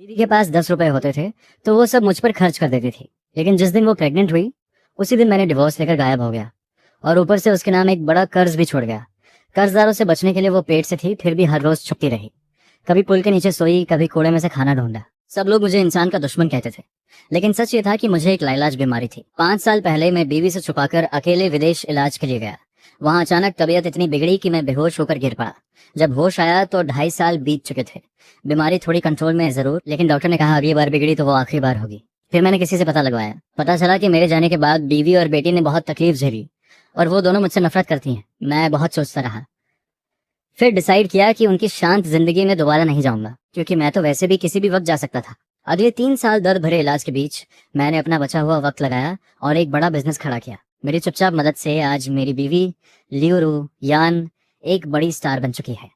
बीवी के पास 10 रुपए होते थे तो वो सब मुझ पर खर्च कर देती थी। लेकिन जिस दिन वो प्रेग्नेंट हुई उसी दिन मैंने डिवोर्स लेकर गायब हो गया और ऊपर से उसके नाम एक बड़ा कर्ज भी छोड़ गया। कर्जदारों से बचने के लिए वो पेट से थी फिर भी हर रोज छुपती रही। कभी पुल के नीचे सोई, कभी कूड़े में से खाना ढूंढा। सब लोग मुझे इंसान का दुश्मन कहते थे, लेकिन सच ये था कि मुझे एक लाइलाज बीमारी थी। 5 साल पहले मैं बीवी से छुपाकर अकेले विदेश इलाज के लिए गया। वहां अचानक तबीयत इतनी बिगड़ी कि मैं बेहोश होकर गिर पड़ा। जब होश आया तो 2.5 साल बीत चुके थे। बीमारी थोड़ी कंट्रोल में है जरूर, लेकिन डॉक्टर ने कहा अगली बार बिगड़ी तो वो आखिरी बार होगी। फिर मैंने किसी से पता लगवाया। पता चला कि मेरे जाने के बाद बीवी और बेटी ने बहुत तकलीफ झेली और वो दोनों मुझसे नफरत करती हैं। मैं बहुत सोचता रहा, फिर डिसाइड किया कि उनकी शांत जिंदगी में दोबारा नहीं जाऊंगा, क्योंकि मैं तो वैसे भी किसी भी वक्त जा सकता था। अगले 3 साल दर्द भरे इलाज के बीच मैंने अपना बचा हुआ वक्त लगाया और एक बड़ा बिजनेस खड़ा किया। मेरी चुपचाप मदद से आज मेरी बीवी लियोरू यान एक बड़ी स्टार बन चुकी है।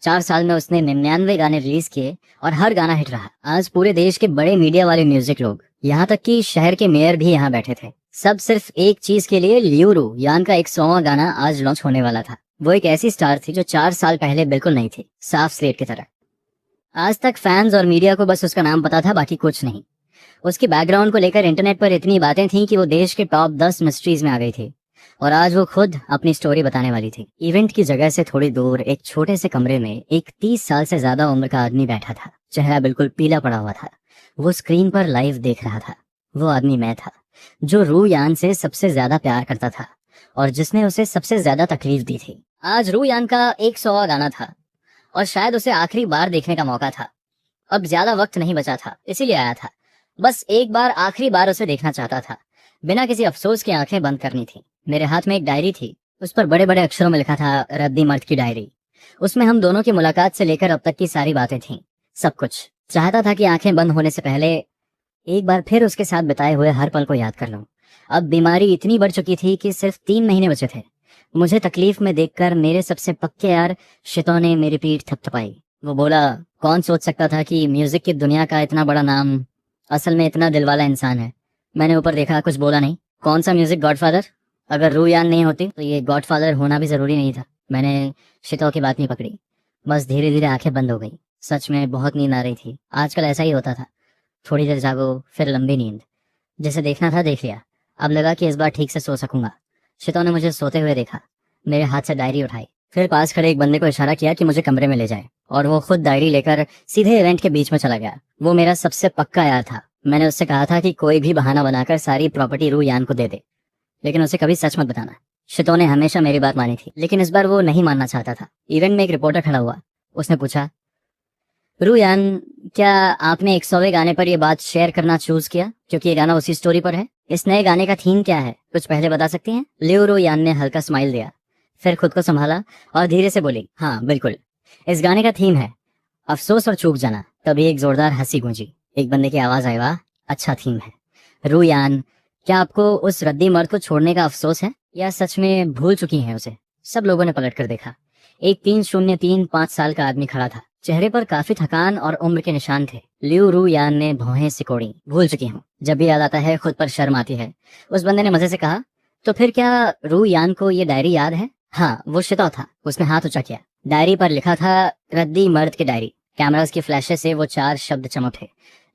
4 साल में उसने 99 गाने रिलीज किए और हर गाना हिट रहा। आज पूरे देश के बड़े मीडिया वाले म्यूजिक लोग, यहाँ तक कि शहर के मेयर भी यहाँ बैठे थे, सब सिर्फ एक चीज के लिए, लियोरू यान का 100वां गाना आज लॉन्च होने वाला था। वो एक ऐसी स्टार थी जो 4 साल पहले बिल्कुल नहीं थी, साफ स्लेट की तरह। आज तक फैंस और मीडिया को बस उसका नाम पता था, बाकी कुछ नहीं। उसकी बैकग्राउंड को लेकर इंटरनेट पर इतनी बातें थीं कि वो देश के टॉप 10 मिस्ट्रीज में आ गई थी और आज वो खुद अपनी स्टोरी बताने वाली थी। इवेंट की जगह से थोड़ी दूर एक छोटे से कमरे में एक 30 साल से ज्यादा उम्र का आदमी बैठा था। चेहरा बिल्कुल पीला पड़ा हुआ था। वो स्क्रीन पर लाइव देख रहा था। वो आदमी मैं था, जो रू यान से सबसे ज्यादा प्यार करता था और जिसने उसे सबसे ज्यादा तकलीफ दी थी। आज रू यान का 100वां गाना था और शायद उसे आखिरी बार देखने का मौका था। अब ज्यादा वक्त नहीं बचा था, इसीलिए आया था। बस एक बार, आखिरी बार उसे देखना चाहता था। बिना किसी अफसोस की आंखें बंद करनी थी। मेरे हाथ में एक डायरी थी, उस पर बड़े बड़े अक्षरों में लिखा था, रद्दी मर्द की डायरी। उसमें हम दोनों की मुलाकात से लेकर अब तक की सारी बातें थीं, सब कुछ। चाहता था कि आंखें बंद होने से पहले एक बार फिर उसके साथ बिताए हुए हर पल को याद कर लूं। अब बीमारी इतनी बढ़ चुकी थी कि सिर्फ 3 महीने बचे थे। मुझे तकलीफ में देखकर मेरे सबसे पक्के यार शितो ने मेरी पीठ थपथपाई। वो बोला, कौन सोच सकता था कि म्यूजिक की दुनिया का इतना बड़ा नाम असल में इतना दिलवाला इंसान है। मैंने ऊपर देखा, कुछ बोला नहीं। कौन सा म्यूजिक गॉडफादर? अगर रू यान नहीं होती तो ये गॉडफादर होना भी जरूरी नहीं था। मैंने शितो की बात नहीं पकड़ी, बस धीरे धीरे आंखें बंद हो गई। सच में बहुत नींद आ रही थी। आजकल ऐसा ही होता था, थोड़ी देर जागो फिर लंबी नींद। जिसे देखना था देख लिया, अब लगा कि इस बार ठीक से सो सकूंगा। शितो ने मुझे सोते हुए देखा, मेरे हाथ से डायरी उठाई, फिर पास खड़े एक बंदे को इशारा किया कि मुझे कमरे में ले जाए और वो खुद डायरी लेकर सीधे इवेंट के बीच में चला गया। वो मेरा सबसे पक्का यार था। मैंने उससे कहा था कि कोई भी बहाना बनाकर सारी प्रॉपर्टी रू यान को दे दे, लेकिन उसे कभी सच मत बताना। शितो ने हमेशा मेरी बात मानी थी, लेकिन इस बार वो नहीं मानना चाहता था। इवेंट में एक रिपोर्टर खड़ा हुआ, उसने पूछा, रू यान, क्या आपने 100वें गाने पर ये बात शेयर करना चूज किया क्योंकि ये गाना उसी स्टोरी पर है? इस नए गाने का थीम क्या है, कुछ पहले बता सकती हैं? लियोरू यान ने हल्का स्माइल दिया, फिर खुद को संभाला और धीरे से बोली, हाँ बिल्कुल, इस गाने का थीम है अफसोस और चूक जाना। तभी एक जोरदार हंसी गूंजी। एक बंदे की आवाज आई, वाह अच्छा थीम है। रू यान, क्या आपको उस रद्दी मर्द को छोड़ने का अफसोस है या सच में भूल चुकी हैं उसे? सब लोगों ने पलट कर देखा। एक 303 5 साल का आदमी खड़ा था। चेहरे पर काफी थकान और उम्र के निशान थे। लियोरू यान ने भौहें सिकोड़ी। भूल चुकी हूँ, जब भी याद आता है खुद पर शर्म आती है। उस बंदे ने मजे से कहा, तो फिर क्या रू यान को ये डायरी याद है? हाँ, वो शितो था। उसने हाथ ऊंचा किया। डायरी पर लिखा था, रद्दी मर्द की डायरी। कैमरास की फ्लैशेस से वो 4 शब्द चमके।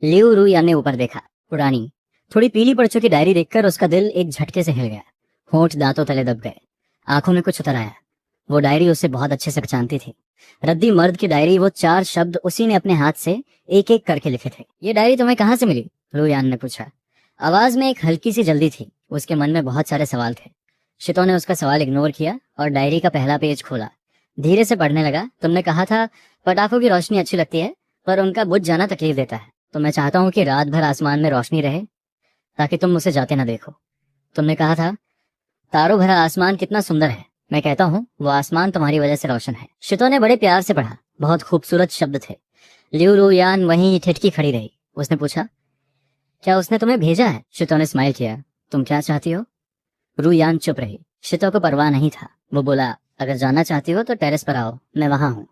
लियोरू यान ने ऊपर देखा। पुरानी, थोड़ी पीली पड़ चुकी डायरी देखकर उसका दिल एक झटके से हिल गया। होंठ दांतों तले दब गए, आंखों में कुछ उतर आया। वो डायरी उसे बहुत अच्छे से पहचानती थी। रद्दी मर्द की डायरी, वो 4 शब्द उसी ने अपने हाथ से एक एक करके लिखे थे। ये डायरी तुम्हें कहाँ से मिली? रू यान ने पूछा। आवाज में एक हल्की सी जल्दी थी। उसके मन में बहुत सारे सवाल थे। शितो ने उसका सवाल इग्नोर किया और डायरी का पहला पेज खोला। धीरे से पढ़ने लगा। तुमने कहा था पटाखों की रोशनी अच्छी लगती है पर उनका बुझ जाना तकलीफ देता है। तो मैं चाहता हूँ कि रात भर आसमान में रोशनी रहे ताकि तुम उसे जाते ना देखो। तुमने कहा था तारों भरा आसमान कितना सुंदर है। मैं कहता हूँ वो आसमान तुम्हारी वजह से रोशन है। शितो ने बड़े प्यार से पढ़ा। बहुत खूबसूरत शब्द थे। लियोरू यान वहीं ठिठकी खड़ी रही। उसने पूछा, क्या उसने तुम्हें भेजा है? शितो ने स्माइल किया। तुम क्या चाहती हो? रू यान चुप रही। शितो को परवाह नहीं था। वो बोला, अगर जाना चाहती हो तो टेरेस पर आओ, मैं वहां हूँ।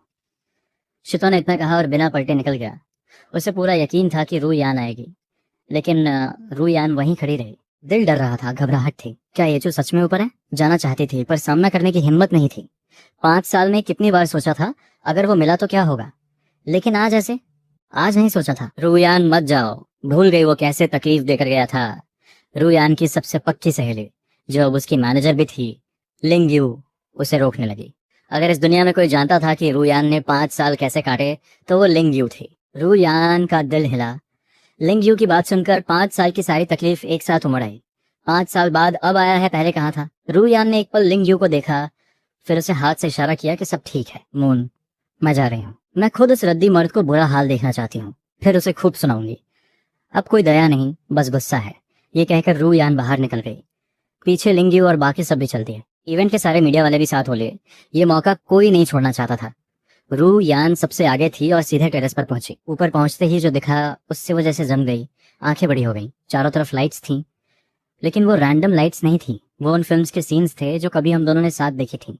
शितो ने इतना कहा और बिना पलटे निकल गया। उसे पूरा यकीन था कि रू यान आएगी, लेकिन रू यान वहीं खड़ी रही। दिल डर रहा था, घबराहट थी। क्या ये जो सच में ऊपर है? जाना चाहती थी पर सामना करने की हिम्मत नहीं थी। 5 साल में कितनी बार सोचा था अगर वो मिला तो क्या होगा, लेकिन आज ऐसे आज नहीं सोचा था। रूयान मत जाओ, भूल गई वो कैसे तकलीफ देकर गया था। रूयान की सबसे पक्की सहेली, जो अब उसकी मैनेजर भी थी, लिंग यू, उसे रोकने लगी। अगर इस दुनिया में कोई जानता था कि रूयान ने 5 साल कैसे काटे, तो वो लिंग यू थी। रूयान का दिल हिला। लिंग यू की बात सुनकर 5 साल की सारी तकलीफ एक साथ उमड़ आई। 5 साल बाद अब आया है, पहले कहाँ था। रूयान ने एक पल लिंग यू को देखा, फिर उसे हाथ से इशारा किया कि सब ठीक है मून, मैं जा रही हूँ। मैं खुद उस रद्दी मर्द को बुरा हाल देखना चाहती हूँ, फिर उसे खूब सुनाऊंगी। अब कोई दया नहीं, बस गुस्सा है। ये कहकर रूयान बाहर निकल गई। पीछे लिंगयू और बाकी सब भी चल दिए। इवेंट के सारे मीडिया वाले भी साथ हो लिए। ये मौका कोई नहीं छोड़ना चाहता था। रूयान सबसे आगे थी और सीधे टेरेस पर पहुंची। ऊपर पहुंचते ही जो दिखा उससे वो जैसे जम गई। आंखें बड़ी हो गईं। चारों तरफ लाइट्स थीं, लेकिन वो रैंडम लाइट्स नहीं थी। वो उन फिल्म्स के सीन्स थे जो कभी हम दोनों ने साथ देखी थी।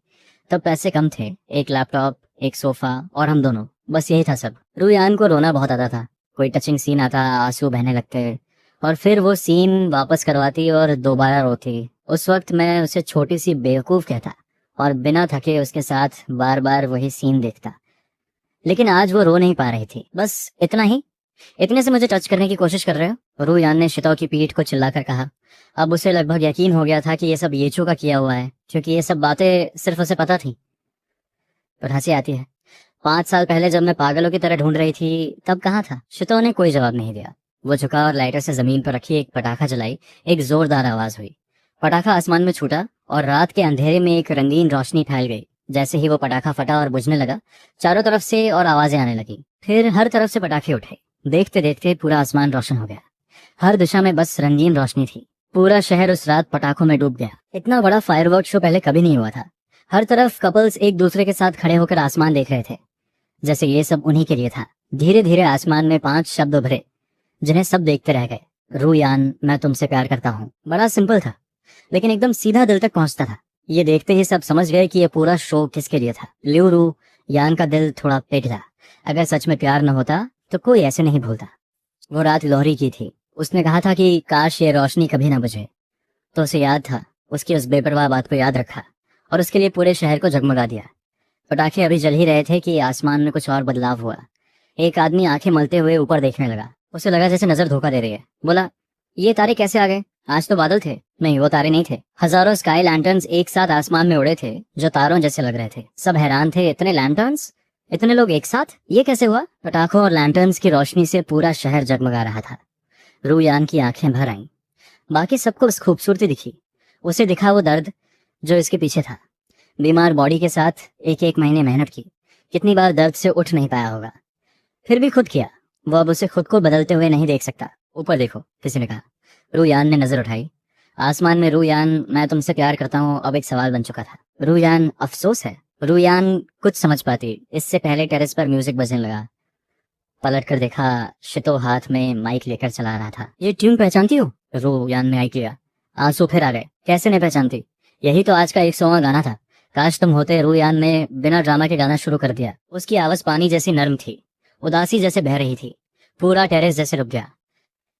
तब पैसे कम थे, एक लैपटॉप, एक सोफा और हम दोनों, बस यही था सब। रूयान को रोना बहुत आता था। कोई टचिंग सीन आता, आंसू बहने लगते और फिर वो सीन वापस करवाती और दोबारा रोती। उस वक्त मैं उसे छोटी सी बेवकूफ कहता और बिना थके उसके साथ बार बार वही सीन देखता। लेकिन आज वो रो नहीं पा रही थी। बस इतना ही, इतने से मुझे टच करने की कोशिश कर रहे हो? रूयान ने शितो की पीठ को चिल्लाकर कहा। अब उसे लगभग यकीन हो गया था कि ये सब येचू का किया हुआ है, क्योंकि ये सब बातें सिर्फ उसे पता थी। पर हंसी आती है, 5 साल पहले जब मैं पागलों की तरह ढूंढ रही थी, तब कहाँ था? शितो ने कोई जवाब नहीं दिया। वो झुका और लाइटर से जमीन पर रखी एक पटाखा जलाई। एक जोरदार आवाज हुई। पटाखा आसमान में छूटा और रात के अंधेरे में एक रंगीन रोशनी फैल गई। जैसे ही वो पटाखा फटा और बुझने लगा, चारों तरफ से और आवाजें आने लगी। फिर हर तरफ से पटाखे उठे। देखते देखते पूरा आसमान रोशन हो गया। हर दिशा में बस रंगीन रोशनी थी। पूरा शहर उस रात पटाखों में डूब गया। इतना बड़ा फायरवर्क शो पहले कभी नहीं हुआ था। हर तरफ कपल्स एक दूसरे के साथ खड़े होकर आसमान देख रहे थे, जैसे ये सब उन्हीं के लिए था। धीरे धीरे आसमान में 5 शब्द उभरे, जिन्हें सब देखते रह गए। रूयान, मैं तुमसे प्यार करता हूँ। बड़ा सिंपल था, लेकिन एकदम सीधा दिल तक पहुंचता था। ये देखते ही सब समझ गए कि ये पूरा शो किसके लिए था। लिऊ रू यान का दिल थोड़ा पिघला। अगर सच में प्यार न होता तो कोई ऐसे नहीं भूलता। वो रात लोहरी की थी। उसने कहा था कि काश ये रोशनी कभी ना बुझे, तो उसे याद था। उसकी उस बेपरवाह बात को याद रखा और उसके लिए पूरे शहर को जगमगा दिया। पटाखे अभी जल ही रहे थे कि आसमान में कुछ और बदलाव हुआ। एक आदमी आंखें मलते हुए ऊपर देखने लगा। उसे लगा जैसे नजर धोखा दे रही है। बोला, ये तारे कैसे आ गए? आज तो बादल थे। नहीं, वो तारे नहीं थे। हजारों स्काई लैंटर्न्स एक साथ आसमान में उड़े थे, जो तारों जैसे लग रहे थे। सब हैरान थे, इतने लैंटर्न्स, इतने लोग एक साथ, ये कैसे हुआ? पटाखों और लैंटर्न्स की रोशनी से पूरा शहर जगमगा रहा था। रूयान की आंखें भर आईं। बाकी सबको बस खूबसूरती दिखी। उसे दिखा वो दर्द जो इसके पीछे था। बीमार बॉडी के साथ एक एक महीने मेहनत की, कितनी बार दर्द से उठ नहीं पाया होगा, फिर भी खुद किया। वो अब उसे खुद को बदलते हुए नहीं देख सकता। ऊपर देखो, किसी ने कहा। रूयान ने नजर उठाई। आसमान में रूयान, मैं तुमसे प्यार करता हूँ, अब एक सवाल बन चुका था। रूयान, अफसोस है। रूयान कुछ समझ पाती इससे पहले टेरेस पर म्यूजिक बजने लगा। पलट कर देखा, शितो हाथ में माइक लेकर चला रहा था। ये ट्यून पहचानती हो? रूयान ने माइक लिया। आंसू फिर आ गए। कैसे नहीं पहचानती? यही तो आज का 100वां गाना था। काश तुम होते। रूयान ने बिना ड्रामा के गाना शुरू कर दिया। उसकी आवाज पानी जैसी नर्म थी, उदासी जैसे बह रही थी। पूरा टेरेस जैसे रुक गया।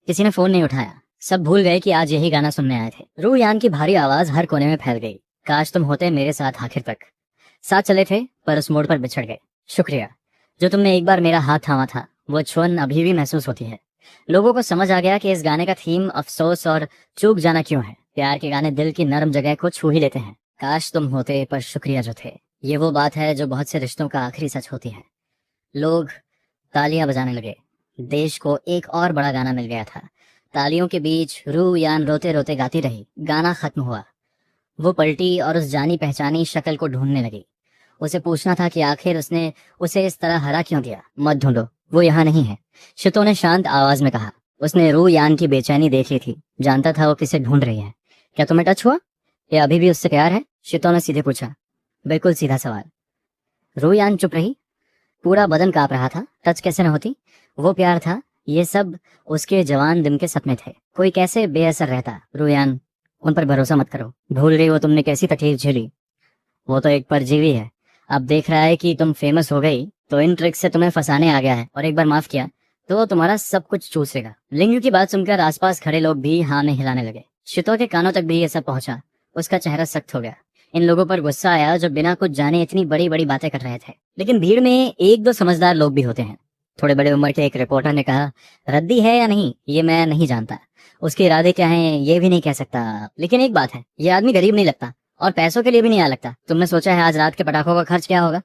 किसी ने फोन नहीं उठाया। सब भूल गए कि आज यही गाना सुनने आए थे। रूयान की भारी आवाज हर कोने में फैल गई। काश तुम होते मेरे साथ आखिर तक। साथ चले थे पर उस मोड़ पर बिछड़ गए। शुक्रिया जो तुमने एक बार मेरा हाथ थामा था। वो छुअन अभी भी महसूस होती है। लोगों को समझ आ गया कि इस गाने का थीम अफसोस और चूक जाना क्यों है। प्यार के गाने दिल की नरम जगह को छू ही लेते हैं। काश तुम होते पर शुक्रिया जो थे, ये वो बात है जो बहुत से रिश्तों का आखिरी सच होती है। लोग तालियां बजाने लगे। देश को एक और बड़ा गाना मिल गया था। तालियों के बीच रूयान रोते रोते गाती रही। गाना खत्म हुआ। वो पलटी और उस जानी पहचानी शक्ल को ढूंढने लगी। उसे पूछना था कि आखिर उसने उसे इस तरह हरा क्यों दिया। मत ढूंढो, वो यहाँ नहीं है, शितो ने शांत आवाज में कहा। उसने रूयान की बेचैनी देख ली थी। जानता था वो किसे ढूंढ रही है। क्या तुम्हें टच हुआ? या अभी भी उससे प्यार है? शितो ने सीधे पूछा। बिल्कुल सीधा सवाल। रूयान चुप रही। पूरा बदन कांप रहा था। टच कैसे न होती? वो प्यार था। ये सब उसके जवान दिल के सपने थे। कोई कैसे बेअसर रहता? रूयान, उन पर भरोसा मत करो। भूल गई वो तुमने कैसी तकलीफ झेली। वो तो एक परजीवी है। अब देख रहा है कि तुम फेमस हो गई तो इन ट्रिक्स से तुम्हें फंसाने आ गया है, और एक बार माफ किया तो वो तुम्हारा सब कुछ चूसेगा। लिंगू की बात सुनकर आसपास खड़े लोग भी हाँ में हिलाने लगे। शितो के कानों तक भी ये सब पहुंचा। उसका चेहरा सख्त हो गया। इन लोगों पर गुस्सा आया जो बिना कुछ जाने इतनी बड़ी बड़ी बातें कर रहे थे। लेकिन भीड़ में एक दो समझदार लोग भी होते हैं। थोड़े बड़े उम्र के एक रिपोर्टर ने कहा, रद्दी है या नहीं ये मैं नहीं जानता, उसके इरादे क्या हैं ये भी नहीं कह सकता, लेकिन एक बात है, ये आदमी गरीब नहीं लगता और पैसों के लिए भी नहीं आ लगता। तुमने सोचा है आज रात के पटाखों का खर्च क्या होगा?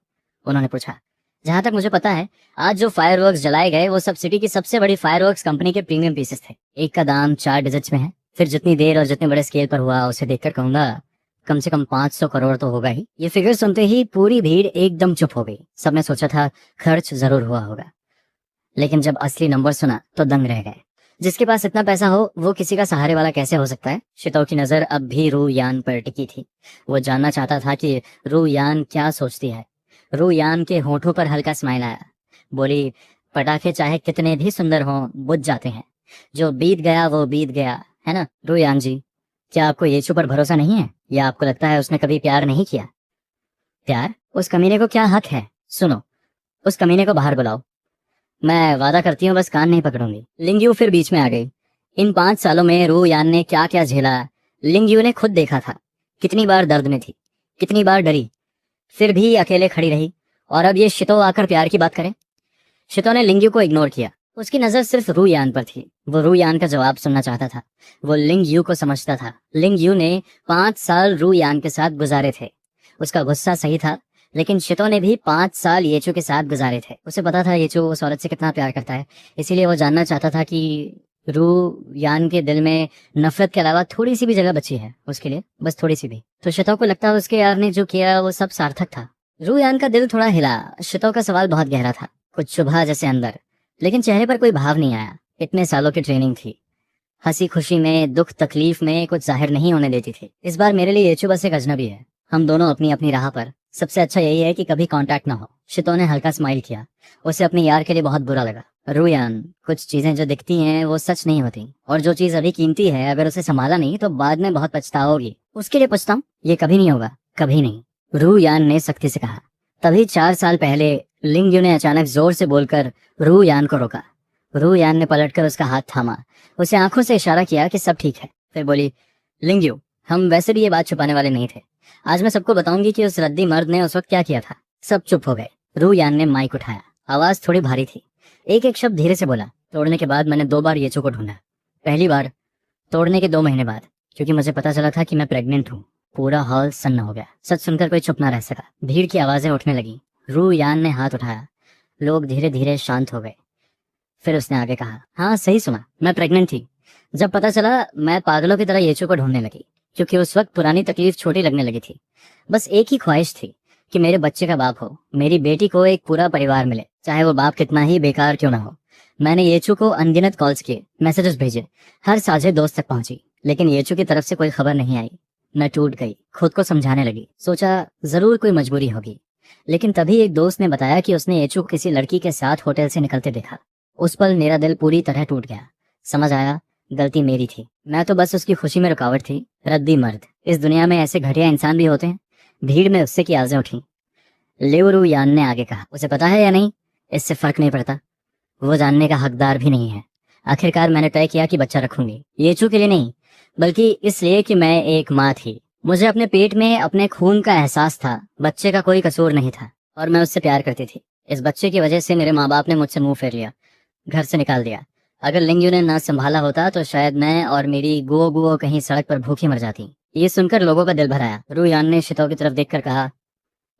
उन्होंने पूछा। जहां तक मुझे पता है आज जो फायरवर्क्स जलाए गए वो सब सिटी की सबसे बड़ी फायरवर्क्स कंपनी के प्रीमियम पीसेस थे। एक का दाम 4 डिजिट्स में है। फिर जितनी देर और जितने बड़े स्केल पर हुआ उसे देखकर कहूंगा कम से कम 500 करोड़ तो होगा ही। ये फिगर सुनते ही पूरी भीड़ एकदम चुप हो गई। सबने सोचा था खर्च जरूर हुआ होगा, लेकिन जब असली नंबर सुना तो दंग रह गए। जिसके पास इतना पैसा हो वो किसी का सहारे वाला कैसे हो सकता है? शितो की नजर अब भी रू यान पर टिकी थी। वो जानना चाहता था कि रू यान क्या सोचती है। रू यान के होठों पर हल्का स्माइल आया। बोली, पटाखे चाहे कितने भी सुंदर हों बुझ जाते हैं, जो बीत गया वो बीत गया, है ना रू यान जी? क्या आपको येचू पर भरोसा नहीं है, या आपको लगता है उसने कभी प्यार नहीं किया? प्यार? उस कमीने को क्या हक है? सुनो, उस कमीने को बाहर बुलाओ। मैं वादा करती हूँ बस कान नहीं पकड़ूंगी। लिंगयू फिर बीच में आ गई। इन 5 सालों में रू यान ने क्या क्या झेला लिंगयू ने खुद देखा था। कितनी बार दर्द में थी, कितनी बार डरी, फिर भी अकेले खड़ी रही। और अब ये शितो आकर प्यार की बात करे। शितो ने लिंगयू को इग्नोर किया। उसकी नजर सिर्फ रू यान पर थी। वो रू यान का जवाब सुनना चाहता था। वो लिंगयू को समझता था। लिंगयू ने 5 साल रू यान के साथ गुजारे थे। उसका गुस्सा सही था, लेकिन शितो ने भी 5 साल येचू के साथ गुजारे थे। उसे पता था येचू उस औरत से कितना प्यार करता है, इसीलिए वो जानना चाहता था कि रू यान के दिल में नफरत के अलावा थोड़ी सी भी जगह बची है उसके लिए, बस थोड़ी सी भी। तो शितो को लगता उसके यार ने जो किया वो सब सार्थक था। रू यान का दिल थोड़ा हिला। शितो का सवाल बहुत गहरा था, कुछ चुभा जैसे अंदर, लेकिन चेहरे पर कोई भाव नहीं आया। इतने सालों की ट्रेनिंग थी, हंसी खुशी में दुख तकलीफ में कुछ जाहिर नहीं होने देती थी। इस बार मेरे लिए येचू बस एक अजनबी है। हम दोनों अपनी अपनी राह पर। सबसे अच्छा यही है कि कभी कांटेक्ट ना हो। शितो ने हल्का स्माइल किया। उसे अपने यार के लिए बहुत बुरा लगा। रूयान, कुछ चीजें जो दिखती हैं वो सच नहीं होती, और जो चीज अभी कीमती है अगर उसे संभाला नहीं तो बाद में बहुत पछताओगी। उसके लिए पूछता हूँ, ये कभी नहीं होगा, कभी नहीं, रूयान ने सख्ती से कहा। तभी 4 साल पहले लिंगयू ने अचानक जोर से बोलकर रूयान को रोका। रूयान ने पलटकर उसका हाथ थामा, उसे आंखों से इशारा किया कि सब ठीक है। फिर बोली, लिंगयू, हम वैसे भी ये बात छुपाने वाले नहीं थे। आज मैं सबको बताऊंगी कि उस रद्दी मर्द ने उस वक्त क्या किया था। सब चुप हो गए। रूयान ने माइक उठाया। आवाज थोड़ी भारी थी। एक एक शब्द धीरे से बोला। तोड़ने के बाद मैंने 2 बार येचू को ढूंढा। पहली बार तोड़ने के 2 महीने बाद, क्योंकि मुझे पता चला था कि मैं प्रेग्नेंट हूँ। पूरा हॉल सन्न हो गया। सच सुनकर कोई चुप ना रह सका। भीड़ की आवाजें उठने लगी। रूयान ने हाथ उठाया। लोग धीरे धीरे शांत हो गए। फिर उसने आगे कहा, हाँ सही सुना, मैं प्रेग्नेंट थी। जब पता चला मैं पागलों की तरह येचू को ढूंढने लगी, क्योंकि उस वक्त पुरानी तकलीफ छोटी लगने लगी थी। बस एक ही ख्वाहिश थी कि मेरे बच्चे का बाप हो, मेरी बेटी को एक पूरा परिवार मिले, चाहे वो बाप कितना ही बेकार क्यों ना हो। मैंने येचू को अनगिनत कॉल्स किए, मैसेजेस भेजे, हर साझे दोस्त तक पहुंची, लेकिन येचू की तरफ से कोई खबर नहीं आई। मैं टूट गई। खुद को समझाने लगी। सोचा जरूर कोई मजबूरी होगी, लेकिन तभी एक दोस्त ने बताया कि उसने येचू को किसी लड़की के साथ होटल से निकलते देखा। उस पल मेरा दिल पूरी तरह टूट गया। समझ आया गलती मेरी थी। मैं तो बस उसकी खुशी में रुकावट थी। रद्दी मर्द, इस दुनिया में ऐसे घटिया इंसान भी होते हैं। भीड़ में उससे की आवाजें उठी। लिवरू यान ने आगे कहा, उसे पता है या नहीं, इससे फर्क नहीं पड़ता, वो जानने का हकदार भी नहीं है। आखिरकार मैंने तय किया कि बच्चा रखूंगी, येचू के लिए नहीं, बल्कि इसलिए कि मैं एक माँ थी। मुझे अपने पेट में अपने खून का एहसास था। बच्चे का कोई कसूर नहीं था और मैं उससे प्यार करती थी। इस बच्चे की वजह से मेरे माँ बाप ने मुझसे मुंह फेर लिया, घर से निकाल दिया। अगर लिंगयू ने ना संभाला होता तो शायद मैं और मेरी गुओ गुओ कहीं सड़क पर भूखी मर जाती। ये सुनकर लोगों का दिल भर आया। रूयान ने शितो की तरफ देखकर कहा,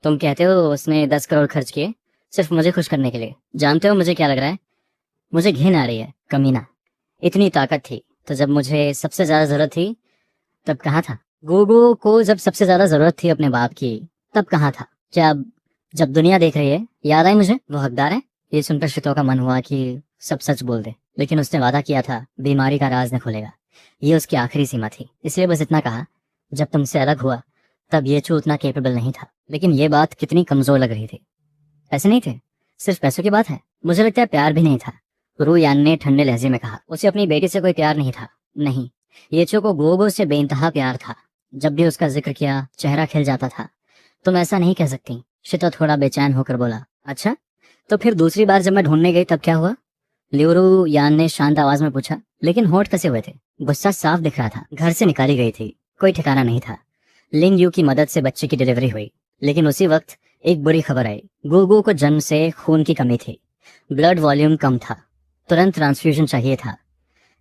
तुम कहते हो उसने 10 करोड़ खर्च किए सिर्फ मुझे खुश करने के लिए? जानते हो मुझे क्या लग रहा है? मुझे घिन आ रही है। कमीना, इतनी ताकत थी तो जब मुझे सबसे ज्यादा जरूरत थी तब कहाँ था? गोगो को जब सबसे ज्यादा जरूरत थी अपने बाप की तब कहाँ था? क्या अब जब दुनिया देख रही है याद आई मुझे वो हकदार है? ये सुनकर शितो का मन हुआ कि सब सच बोल दे, लेकिन उसने वादा किया था बीमारी का राज न खुलेगा। ये उसकी आखिरी सीमा थी, इसलिए बस इतना कहा, जब तुमसे अलग हुआ तब येचू उतना केपेबल नहीं था। लेकिन ये बात कितनी कमजोर लग रही थी। पैसे नहीं थे, सिर्फ पैसों की बात है। मुझे लगता है प्यार भी नहीं था, रूयान ने ठंडे लहजे में कहा। उसे अपनी बेटी से कोई प्यार नहीं था। नहीं, येचू को गोगो से बेइंतहा प्यार था। जब भी उसका जिक्र किया चेहरा खिल जाता था। तुम ऐसा नहीं कह सकती, शितो थोड़ा बेचैन होकर बोला। अच्छा, तो फिर दूसरी बार जब मैं ढूंढने गई तब क्या हुआ? लिवरू यान ने शांत आवाज में पूछा, लेकिन होठ कसे हुए थे। गुस्सा साफ दिख रहा था। घर से निकाली गई थी, कोई ठिकाना नहीं था। लिंगयू की मदद से बच्चे की डिलीवरी हुई, लेकिन उसी वक्त एक बुरी खबर आई। गुगु को जन्म से खून की कमी थी। ब्लड वॉल्यूम कम था, तुरंत ट्रांसफ्यूजन चाहिए था।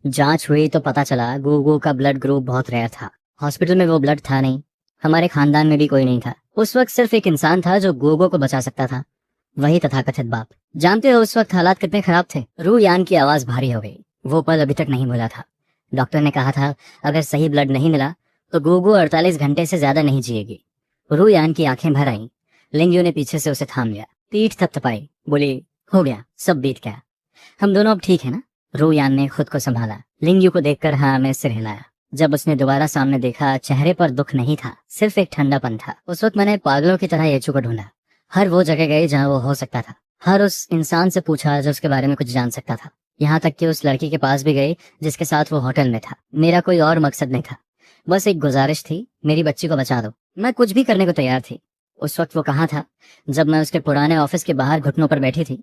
जांच हुई तो पता चला गुगू का ब्लड ग्रुप बहुत रेयर था। हॉस्पिटल में वो ब्लड था नहीं, हमारे खानदान में भी कोई नहीं था। उस वक्त सिर्फ एक इंसान था जो गोगो को बचा सकता था, वही तथाकथित बाप। जानते हो उस वक्त हालात कितने खराब थे। रू यान की आवाज भारी हो गई। वो पल अभी तक नहीं भूला था। डॉक्टर ने कहा था अगर सही ब्लड नहीं मिला तो गोगो 48 घंटे से ज्यादा नहीं जिएगी। रू यान की आंखें भर आईं। लिंगयू ने पीछे से उसे थाम लिया, पीठ थपथपाई, बोली हो गया, सब बीत गया, हम दोनों अब ठीक है ना। रू यान ने खुद को संभाला। लिंगयू को देखकर हाँ में सिर हिलाया। जब उसने दोबारा सामने देखा, चेहरे पर दुख नहीं था, सिर्फ एक ठंडापन था। उस वक्त मैंने पागलों की तरह येचू को ढूंढा। हर वो जगह गई जहाँ वो हो सकता था। हर उस इंसान से पूछा जो उसके बारे में कुछ जान सकता था। यहाँ तक कि उस लड़की के पास भी गई जिसके साथ वो होटल में था। मेरा कोई और मकसद नहीं था, बस एक गुजारिश थी, मेरी बच्ची को बचा दो। मैं कुछ भी करने को तैयार थी। उस वक्त वो कहाँ था जब मैं उसके पुराने ऑफिस के बाहर घुटनों पर बैठी थी,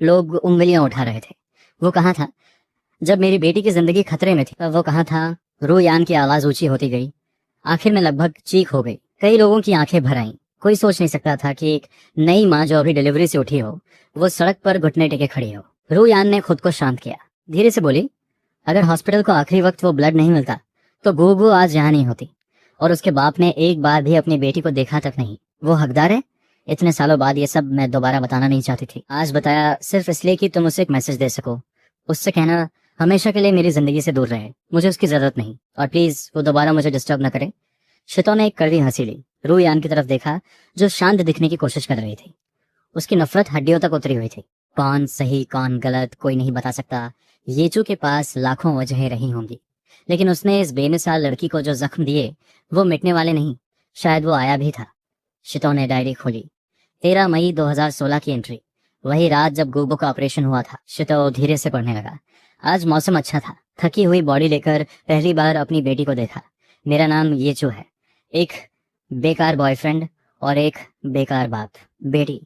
लोग उंगलियां उठा रहे थे। वो कहाँ था जब मेरी बेटी की जिंदगी खतरे में थी। वो कहाँ था। रू यान की आवाज ऊंची होती गई। आखिर में लगभग चीख हो गई। कई लोगों की आंखें भर आईं। कोई सोच नहीं सकता था कि एक नई माँ जो अभी डिलीवरी से उठी हो, वो सड़क पर घुटने टेके खड़ी हो। रू यान ने खुद को शांत किया, धीरे से बोली, अगर हॉस्पिटल को आखिरी वक्त वो ब्लड नहीं मिलता तो गोगो आज यहाँ नहीं होती, और उसके बाप ने एक बार भी अपनी बेटी को देखा तक नहीं। वो हकदार है। इतने सालों बाद ये सब मैं दोबारा बताना नहीं चाहती थी। आज बताया सिर्फ इसलिए कि तुम उसे एक मैसेज दे सको। उससे कहना हमेशा के लिए मेरी जिंदगी से दूर रहे, मुझे उसकी जरूरत नहीं, और प्लीज वो दोबारा मुझे डिस्टर्ब न करे। शितो ने एक कड़वी हंसी ली। रू यान की तरफ देखा जो शांत दिखने की कोशिश कर रही थी। उसकी नफरत हड्डियों तक उतरी हुई थी। कौन सही कौन गलत कोई नहीं बता सकता। येचू के पास लाखों वजहें रही होंगी, लेकिन उसने इस बेमिसाल लड़की को जो जख्म दिए वो मिटने वाले नहीं। शायद वो आया भी था। शितो ने डायरी खोली। 13 मई 2016 की एंट्री, वही रात जब गोगो का ऑपरेशन हुआ था। शितो धीरे से पढ़ने लगा। आज मौसम अच्छा था। थकी हुई बॉडी लेकर पहली बार अपनी बेटी को देखा। मेरा नाम येचू है। एक बेकार बॉयफ्रेंड और एक बेकार बाप। बेटी,